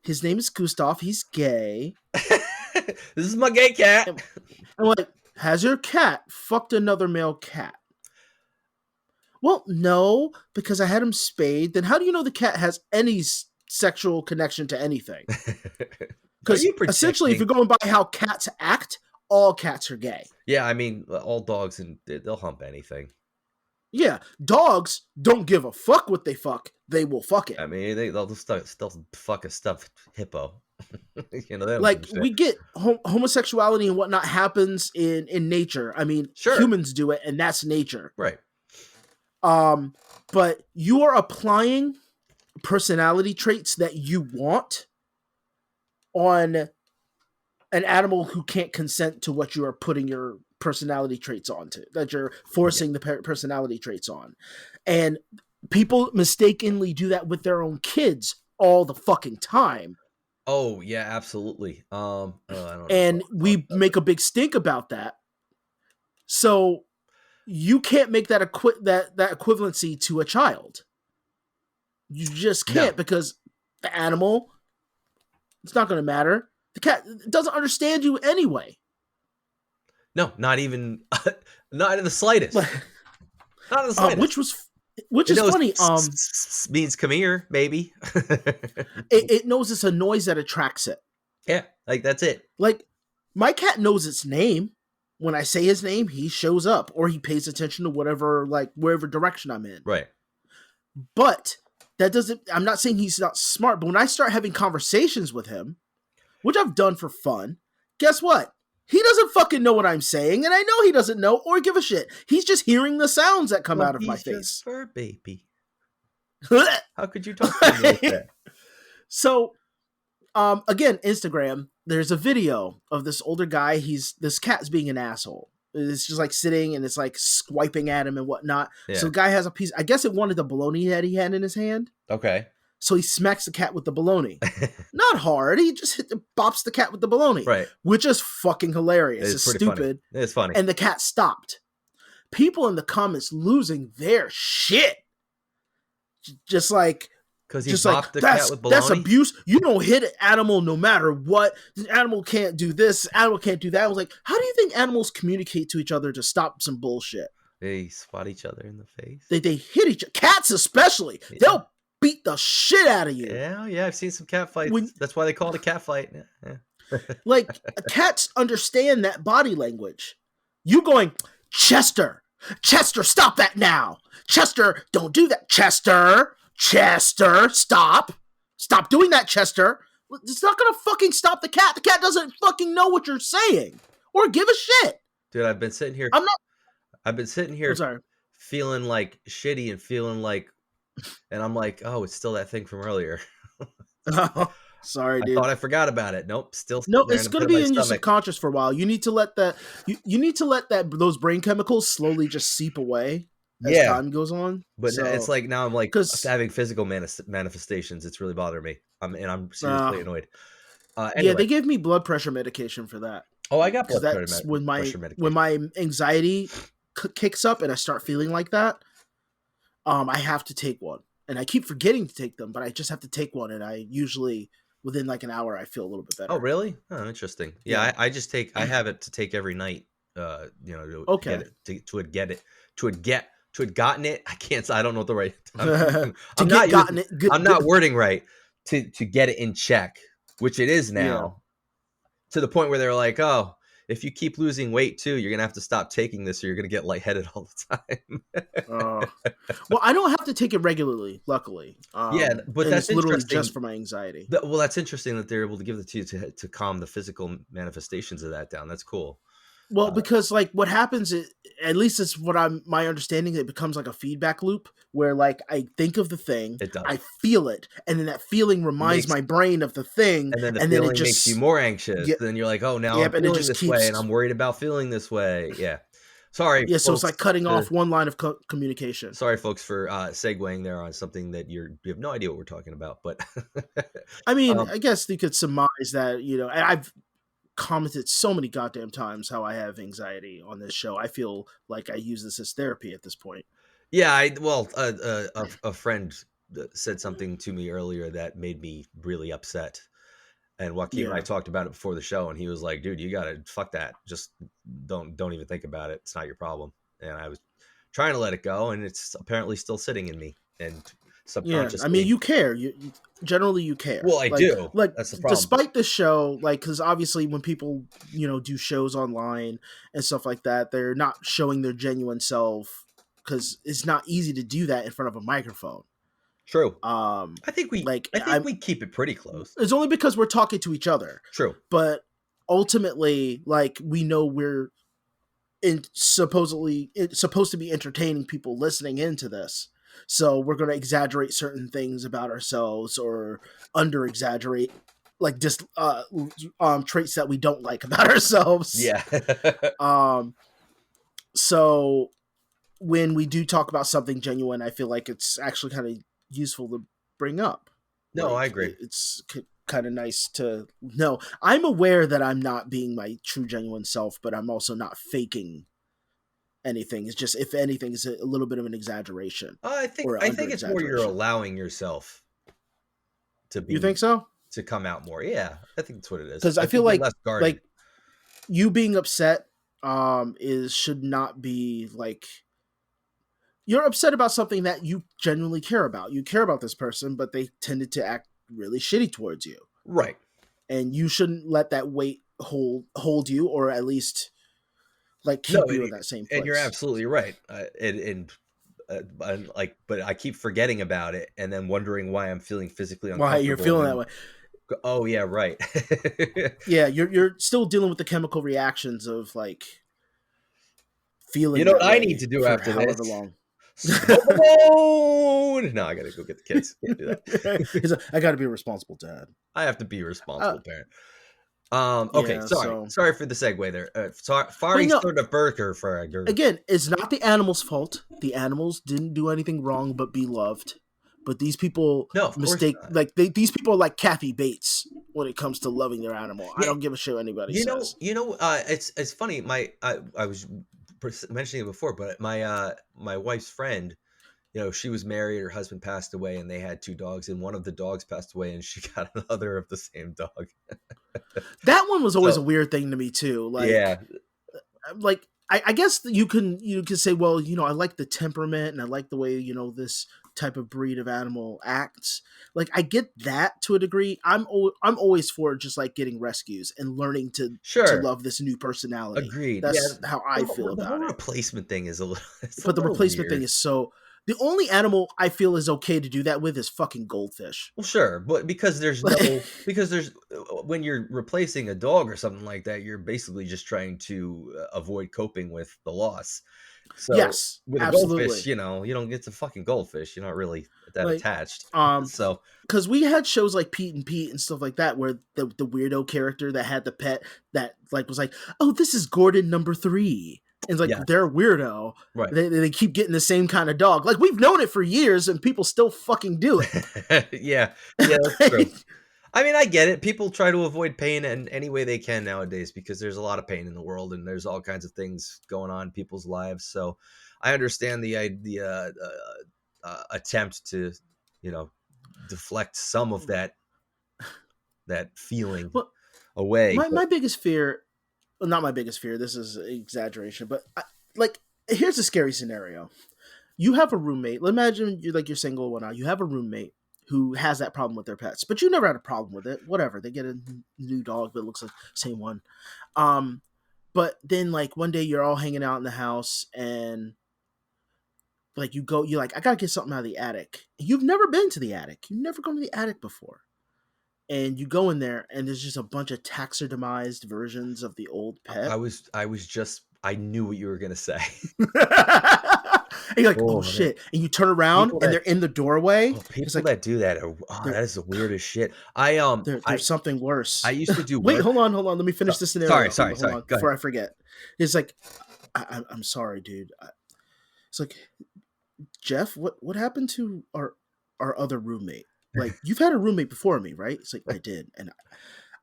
His name is Gustav. He's gay. This is my gay cat." And I'm like, has your cat fucked another male cat? Well, no, because I had him spayed. Then how do you know the cat has any sexual connection to anything? Because essentially, if you're going by how cats act, all cats are gay. Yeah, I mean, all dogs, and they'll hump anything. Yeah, dogs don't give a fuck what they fuck. They will fuck it. I mean, they'll fuck a stuffed hippo. You know, like we get homosexuality and whatnot happens in nature. I mean, sure. Humans do it, and that's nature, right? But you are applying personality traits that you want on an animal who can't consent to what you are putting your personality traits onto, that you're forcing the personality traits on. And people mistakenly do that with their own kids all the fucking time. Oh yeah, absolutely. I don't know. And we make a big stink about that. So you can't make that that equivalency to a child. You just can't, because the animal, it's not going to matter. The cat doesn't understand you anyway. No, not even not in the slightest. Not in the slightest. Which is funny. Means come here, maybe. it knows it's a noise that attracts it. Yeah, like that's it. Like my cat knows its name. When I say his name, he shows up, or he pays attention to whatever, like wherever direction I'm in. Right. But that doesn't. I'm not saying he's not smart. But when I start having conversations with him, which I've done for fun, guess what? He doesn't fucking know what I'm saying, and I know he doesn't know or give a shit. He's just hearing the sounds that come out of my face. Fur baby. How could you talk to me like that? So, again, Instagram, there's a video of this older guy. This cat's being an asshole. It's just like sitting and it's like swiping at him and whatnot. Yeah. So the guy has a piece. I guess it wanted the bologna that he had in his hand. Okay. So he smacks the cat with the bologna. Not hard. He just bops the cat with the bologna. Right. Which is fucking hilarious. It's stupid. Funny. It's funny. And the cat stopped. People in the comments losing their shit. Just like, because he bopped the cat with bologna? That's abuse. You don't hit an animal no matter what. The animal can't do this. Animal can't do that. I was like, how do you think animals communicate to each other to stop some bullshit? They swat each other in the face. They hit each other. Cats especially. Yeah. They'll beat the shit out of you. Yeah, I've seen some cat fights. That's why they call it a cat fight. Yeah. Like, cats understand that body language. You going, Chester, stop that now. Chester, don't do that. Chester, stop doing that, Chester. It's not gonna fucking stop the cat. The cat doesn't fucking know what you're saying or give a shit. Dude, I've been sitting here feeling like shitty and feeling like, and I'm like, oh, it's still that thing from earlier. Sorry, dude. I thought I forgot about it. Nope, still. No, it's going to be in your subconscious for a while. You need to let that. You need to let those brain chemicals slowly just seep away as time goes on. But it's like now I'm like having physical manifestations. It's really bothering me. I'm seriously annoyed. Anyway. Yeah, they gave me blood pressure medication for that. Oh, I got blood pressure medication. When my anxiety kicks up and I start feeling like that, I have to take one. And I keep forgetting to take them, but I just have to take one, and I usually within like an hour I feel a little bit better. Oh, really? Oh, interesting. Yeah, I just take. I have it to take every night. To get it. I can't. I don't know what the right. I'm not wording right. To get it in check, which it is now, to the point where they're like, oh, if you keep losing weight too, you're gonna have to stop taking this, or you're gonna get lightheaded all the time. Well, I don't have to take it regularly, luckily. But that's literally just for my anxiety. Well, that's interesting that they're able to give it to you to calm the physical manifestations of that down. That's cool. Well, because like what happens, at least it's what my understanding. It becomes like a feedback loop where like I think of the thing, I feel it, and then that feeling reminds my brain of the thing, and then it just makes you more anxious. Then you're like, oh, now I'm feeling this way, and I'm worried about feeling this way. Yeah, sorry. Yeah, so it's like cutting off one line of communication. Sorry, folks, for segueing there on something that you have no idea what we're talking about. But I mean, I guess you could surmise that I've commented so many goddamn times how I have anxiety on this show. I feel like I use this as therapy at this point. Yeah, a friend said something to me earlier that made me really upset. And Joaquin and I talked about it before the show, and he was like, dude, you gotta fuck that. Just don't even think about it. It's not your problem. And I was trying to let it go, and it's apparently still sitting in me. And subconsciously. Yeah, I mean, you care. You generally care. Well, I do. Like, that's the problem. Despite the show, like, because obviously when people do shows online and stuff like that, they're not showing their genuine self because it's not easy to do that in front of a microphone. True. I think we keep it pretty close. It's only because we're talking to each other. True. But ultimately, like, we know we're supposed to be entertaining people listening into this. So we're going to exaggerate certain things about ourselves or under exaggerate like just traits that we don't like about ourselves. Yeah. So when we do talk about something genuine, I feel like it's actually kind of useful to bring up. No, I agree. It's kind of nice to know. I'm aware that I'm not being my true genuine self, but I'm also not faking anything. It's just, if anything, is a little bit of an exaggeration. I think it's more you're allowing yourself to be. You think so? To come out more. Yeah, I think that's what it is. Because I feel like you being upset should not be like, you're upset about something that you genuinely care about. You care about this person, but they tended to act really shitty towards you. Right. And you shouldn't let that weight hold you, or at least like keep you in that same place. And you're absolutely right. But I keep forgetting about it and then wondering why I'm feeling physically uncomfortable. Why you're feeling that way. Oh yeah, right. Yeah, you're still dealing with the chemical reactions of like feeling You know that what I need way to do for after however this? long. Smoke a bone. No, I gotta go get the kids. Can't do that. He's like, I got to be a responsible dad. I have to be a responsible parent. Okay, Yeah, sorry. so Sorry for the segue there. but Sorry, no, sort of burger for a girl. again, it's not the animal's fault. The animals didn't do anything wrong but be loved. But these people No, of course mistake not. like these people are like Kathy Bates when it comes to loving their animal. I Yeah, don't give a shit what anybody says. it's funny. I was mentioning it before, but my wife's friend, she was married, her husband passed away, and they had 2 dogs, and one of the dogs passed away, and she got another of the same dog. That one was always So a weird thing to me too. yeah, Like I guess you can say, well, I like the temperament and I like the way this type of breed of animal acts. Like I get that to a degree. I'm always for just like getting rescues and learning to sure, love this new personality. agreed. Yeah, That's how I feel the whole about it. replacement thing is a little. It's a But the little replacement thing weird. is so. The only animal I feel is okay to do that with is fucking goldfish. Well, sure, but because there's when you're replacing a dog or something like that, you're basically just trying to avoid coping with the loss. So Yes, with a absolutely. goldfish, you don't get to fucking goldfish. You're not really that Like, attached. So because we had shows like Pete and Pete and stuff like that, where the weirdo character that had the pet that like was like, oh, this is Gordon number 3. And it's like, yeah, they're a weirdo. right. They keep getting the same kind of dog. Like, we've known it for years and people still fucking do it. yeah, that's true. I mean, I get it. People try to avoid pain in any way they can nowadays because there's a lot of pain in the world and there's all kinds of things going on in people's lives. So I understand the attempt to, deflect some of that feeling Well, away. my biggest fear, well, not my biggest fear, this is an exaggeration, but here's a scary scenario. You have a roommate. Imagine you're single and whatnot. You have a roommate who has that problem with their pets, but you never had a problem with it. Whatever. They get a new dog that looks like the same one. But then like one day you're all hanging out in the house and like you're like, I gotta get something out of the attic. You've never been to the attic. You've never gone to the attic before. And you go in there and there's just a bunch of taxidermized versions of the old pet. I knew what you were gonna say. And you're like, oh shit. And you turn around and they're in the doorway. People that do that that is the weirdest shit. There's something worse. I used to do Wait, hold on. Let me finish this scenario. Sorry. Before I forget. It's like, I'm sorry, dude. It's like, Jeff, what happened to our other roommate? Like, you've had a roommate before me, right? It's like, I did. And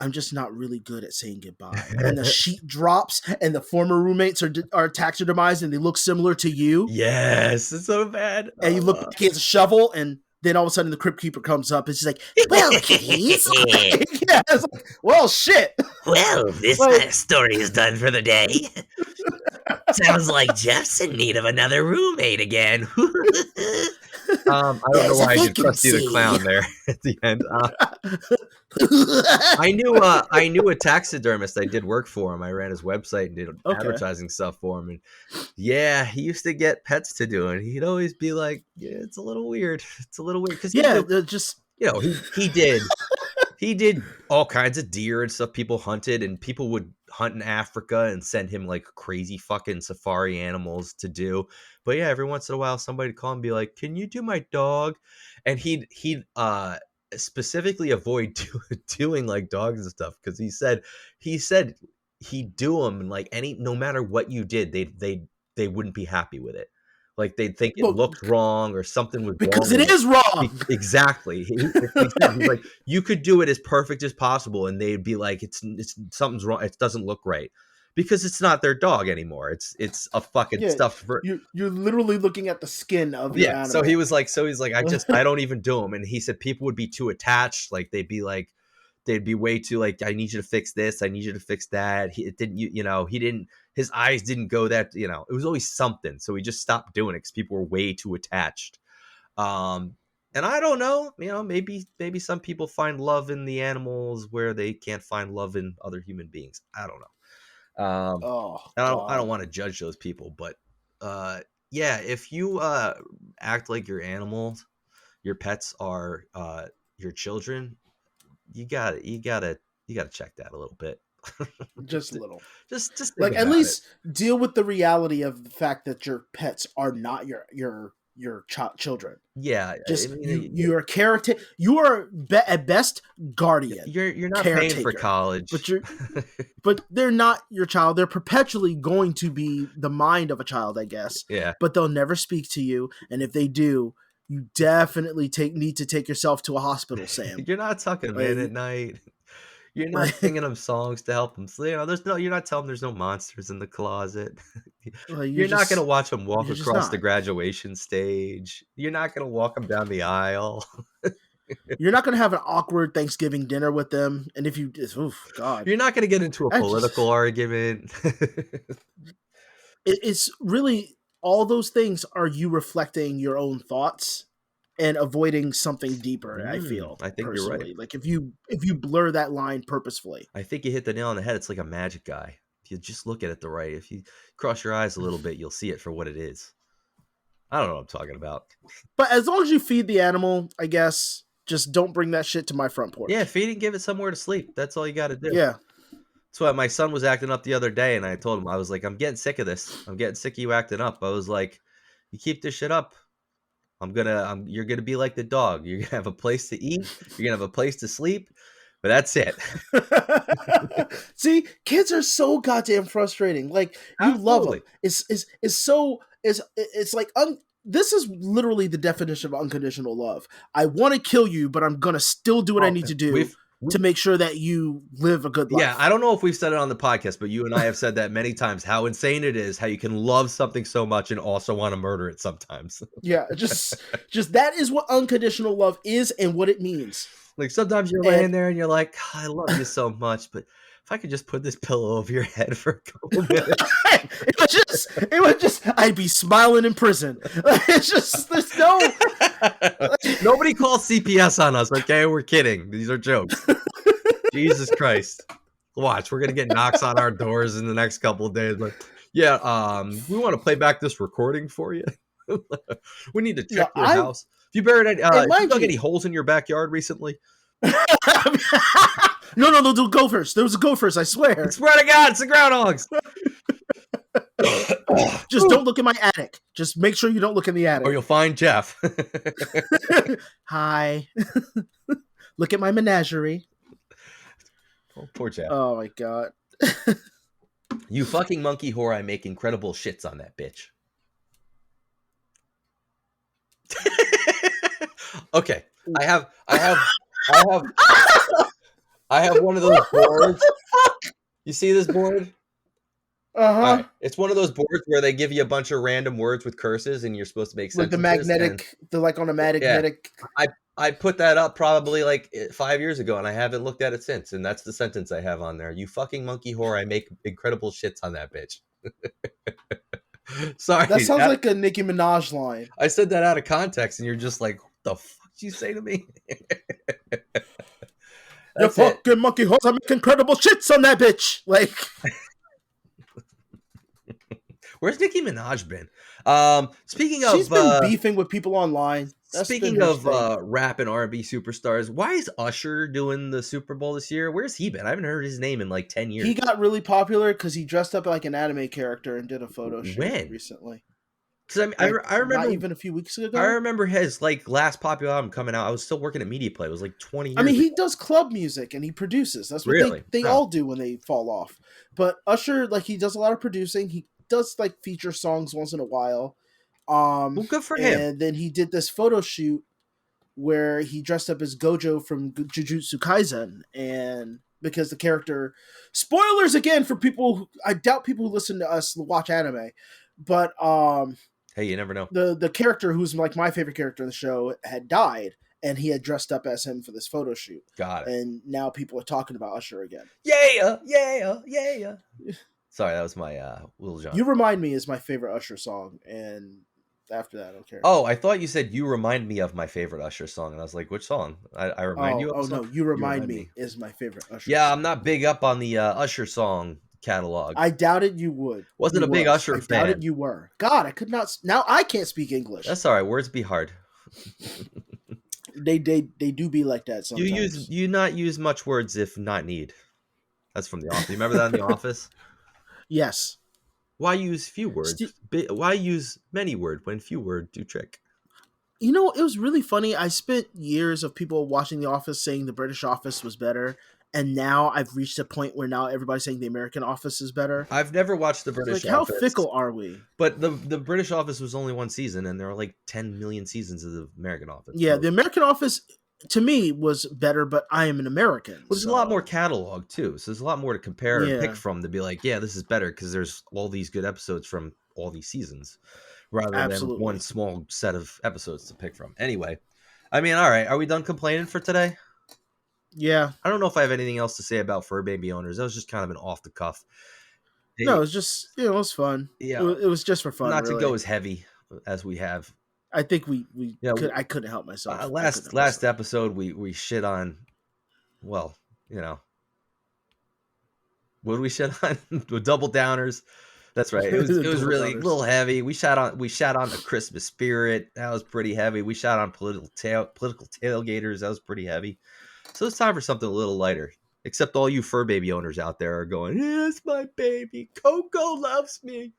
I'm just not really good at saying goodbye. And the sheet drops and the former roommates are taxidermized and they look similar to you. Yes, it's so bad. And you look like he has a shovel and then all of a sudden the crypt keeper comes up and she's like, well, keys. Yeah, it's like, well, shit. Well, this story is done for the day. Sounds like Jeff's in need of another roommate again. I don't know why I did Krusty the Clown there at the end. I knew a taxidermist. I did work for him. I ran his website and did advertising stuff for him. And yeah, he used to get pets to do it. And he'd always be like, yeah, it's a little weird. It's a little weird. Because he did all kinds of deer and stuff people hunted, and people would hunt in Africa and send him like crazy fucking safari animals to do. But yeah, every once in a while somebody would call and be like, can you do my dog? And he'd specifically avoid doing like dogs and stuff because he said he'd do them and like no matter what you did, they wouldn't be happy with it. Like they'd think it looked wrong or something was because wrong. Because it is wrong. Exactly. He's like, you could do it as perfect as possible, and they'd be like, it's something's wrong. It doesn't look right because it's not their dog anymore. It's a fucking stuffed. You're literally looking at the skin of your animal. So he's like, I don't even do them. And he said people would be too attached. Like they'd be way too like, I need you to fix this. I need you to fix that. His eyes didn't go that, it was always something. So he just stopped doing it because people were way too attached. And I don't know, maybe some people find love in the animals where they can't find love in other human beings. I don't know. I don't want to judge those people, but yeah, if you act like your animals, your pets are your children, you gotta check that a little bit. Just a little. Just like at least deal with the reality of the fact that your pets are not your children. Yeah, just I mean, you're a caretaker. You are at best guardian. You're not paying for college, but they're not your child. They're perpetually going to be the mind of a child, I guess. Yeah, but they'll never speak to you, and if they do, you definitely need to take yourself to a hospital, Sam. You're not tucking them in at night. You're not singing them songs to help them sleep. You're not telling them there's no monsters in the closet. You're not going to watch them walk across the graduation stage. You're not going to walk them down the aisle. You're not going to have an awkward Thanksgiving dinner with them. And if you God, you're not going to get into a political argument. It's really all those things are you reflecting your own thoughts and avoiding something deeper. I feel. I think you're right. Like if you blur that line purposefully, I think you hit the nail on the head. It's like a magic eye. If you just look at it if you cross your eyes a little bit, you'll see it for what it is. I don't know what I'm talking about. But as long as you feed the animal, I guess, just don't bring that shit to my front porch. Yeah, feed and give it somewhere to sleep. That's all you got to do. Yeah. That's why my son was acting up the other day, and I told him, I was like, I'm getting sick of this. I'm getting sick of you acting up. I was like, you keep this shit up, you're gonna be like the dog. You're gonna have a place to eat. You're gonna have a place to sleep. But that's it. See, kids are so goddamn frustrating. Like you love them. It's like this is literally the definition of unconditional love. I want to kill you, but I'm gonna still do what I need to do to make sure that you live a good life. Yeah, I don't know if we've said it on the podcast, but you and I have said that many times. How insane it is how you can love something so much and also want to murder it sometimes. Yeah, just that is what unconditional love is and what it means. Like sometimes you're laying there and you're like, oh, I love you so much, but if I could just put this pillow over your head for a couple minutes. it would just I'd be smiling in prison. It's just there's no nobody calls CPS on us, okay? We're kidding. These are jokes. Jesus Christ. Watch, we're gonna get knocks on our doors in the next couple of days. Like, yeah, we want to play back this recording for you. We need to check your house. If you buried any holes in your backyard recently? No, the gophers. There was a gophers, I swear. I swear to God, it's the groundhogs. Just don't look in my attic. Just make sure you don't look in the attic. Or you'll find Jeff. Hi. Look at my menagerie. Oh, poor Jeff. Oh my God. You fucking monkey whore, I make incredible shits on that bitch. Okay. I have one of those boards. You see this board? Uh-huh. Right. It's one of those boards where they give you a bunch of random words with curses and you're supposed to make sentences. Like the magnetic, like on a magnetic. Yeah. I put that up probably like 5 years ago and I haven't looked at it since. And that's the sentence I have on there. You fucking monkey whore, I make incredible shits on that bitch. Sorry. That sounds like a Nicki Minaj line. I said that out of context and you're just like, what the fuck did you say to me? You fucking monkey whore, I make incredible shits on that bitch. Like... Where's Nicki Minaj been? Speaking of, she's been beefing with people online. Speaking of rap and R&B superstars, why is Usher doing the Super Bowl this year? Where's he been? I haven't heard his name in like 10 years. He got really popular because he dressed up like an anime character and did a photo shoot recently. Because I remember not even a few weeks ago. I remember his like last popular album coming out. I was still working at Media Play. It was like 20 years. I mean, he does club music and he produces. That's what they all do when they fall off. But Usher, like, he does a lot of producing. He does like feature songs once in a while. Well, good for him. And then he did this photo shoot where he dressed up as Gojo from Jujutsu Kaisen, and because the character, spoilers again for people, I doubt people who listen to us watch anime, but hey, you never know. The character who's like my favorite character in the show had died, and he had dressed up as him for this photo shoot. Got it. And now people are talking about Usher again. Yeah. Sorry, that was my Lil Jon. You Remind Me is my favorite Usher song, and after that, I don't care. Oh, I thought you said You Remind Me of my favorite Usher song, and I was like, which song? I remind you of? Oh, no, You Remind Me is my favorite Usher song. I'm not big up on the Usher song catalog. I doubted you would. Wasn't a big Usher fan. I doubted you were. God, I could not. Now I can't speak English. That's all right. Words be hard. They do be like that sometimes. You not use much words if not need. That's from The Office. You remember that in The Office? Yes. Why use few words? Why use many words when few words do trick? You know, it was really funny. I spent years of people watching The Office saying the British Office was better. And now I've reached a point where now everybody's saying the American Office is better. I've never watched the British Office. How fickle are we? But the British Office was only one season, and there are like 10 million seasons of the American Office. Yeah, the American Office, to me, was better, but I am an American. Well, there's a lot more catalog, too. So there's a lot more to compare and pick from to be like, yeah, this is better because there's all these good episodes from all these seasons rather than one small set of episodes to pick from. Anyway, I mean, all right. Are we done complaining for today? Yeah. I don't know if I have anything else to say about fur baby owners. That was just kind of an off the cuff. No, it was just, it was fun. Yeah. It was just for fun. Not to go as heavy as we have. I think I couldn't help myself. Last episode, we shit on, well, you know, what did we shit on? Double Downers. That's right. It was really a little heavy. We shot on the Christmas spirit. That was pretty heavy. We shot on political tailgaters. That was pretty heavy. So it's time for something a little lighter. Except all you fur baby owners out there are going, "Yes, my baby. Coco loves me."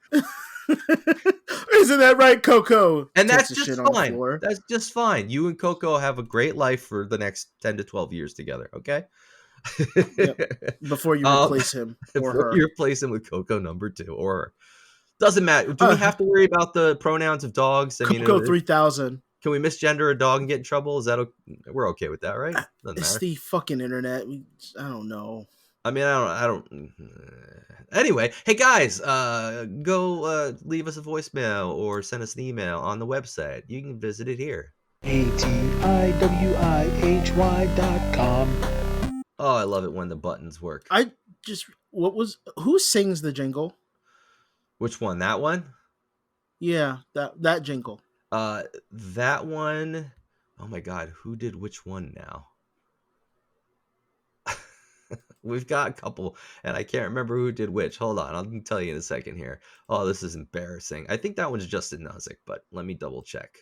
Isn't that right, Coco? And that's just fine. That's just fine. You and Coco have a great life for the next 10 to 12 years together, okay? Yep. Before you replace him or her. You replace him with Coco number 2 or her. Doesn't matter. Do we have to worry about the pronouns of dogs? I mean, Coco 3000. Can we misgender a dog and get in trouble? Is that we're okay with that, right? It's the fucking internet. I don't know. I mean, I don't. Anyway, hey guys, go leave us a voicemail or send us an email on the website. You can visit it here. ATIWIHY.com. Oh, I love it when the buttons work. Who sings the jingle? Which one? That one? Yeah, that jingle. That one, oh my God, who did which one now? We've got a couple, and I can't remember who did which. Hold on, I'll tell you in a second here. Oh, this is embarrassing. I think that one's Justin Nozick, but let me double check.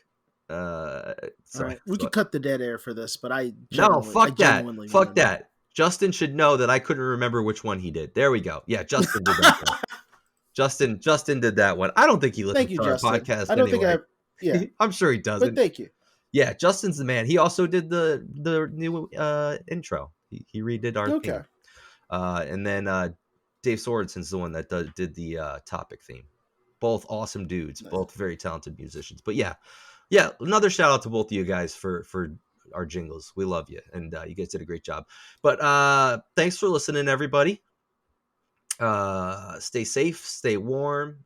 Sorry. Right. We could cut the dead air for this, but fuck that. Justin should know that I couldn't remember which one he did. There we go. Yeah, Justin did that one. Justin did that one. I don't think he listens to our podcast. I don't think yeah, I'm sure he doesn't. But thank you. Yeah, Justin's the man. He also did the new intro. He redid our theme. And then Dave Sorensen's the one that did the topic theme. Both awesome dudes, both very talented musicians. But yeah, another shout out to both of you guys for our jingles. We love you, and you guys did a great job. But thanks for listening, everybody. Stay safe, stay warm.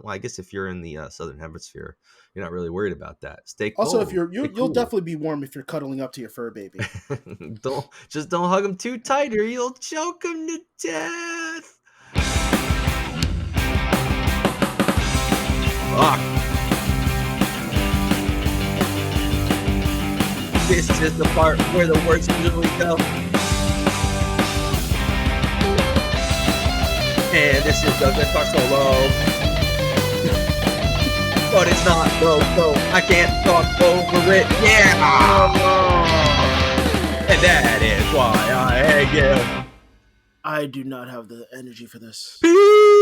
I guess if you're in the southern hemisphere, you're not really worried about that. Stay cool. Also, if you'll definitely be warm if you're cuddling up to your fur baby. don't hug him too tight or you'll choke him to death. Fuck. This is the part where the words usually go. And this is the guitar solo. But it's not low, I can't talk over it. Yeah! And that is why I hate you. I do not have the energy for this. Peace!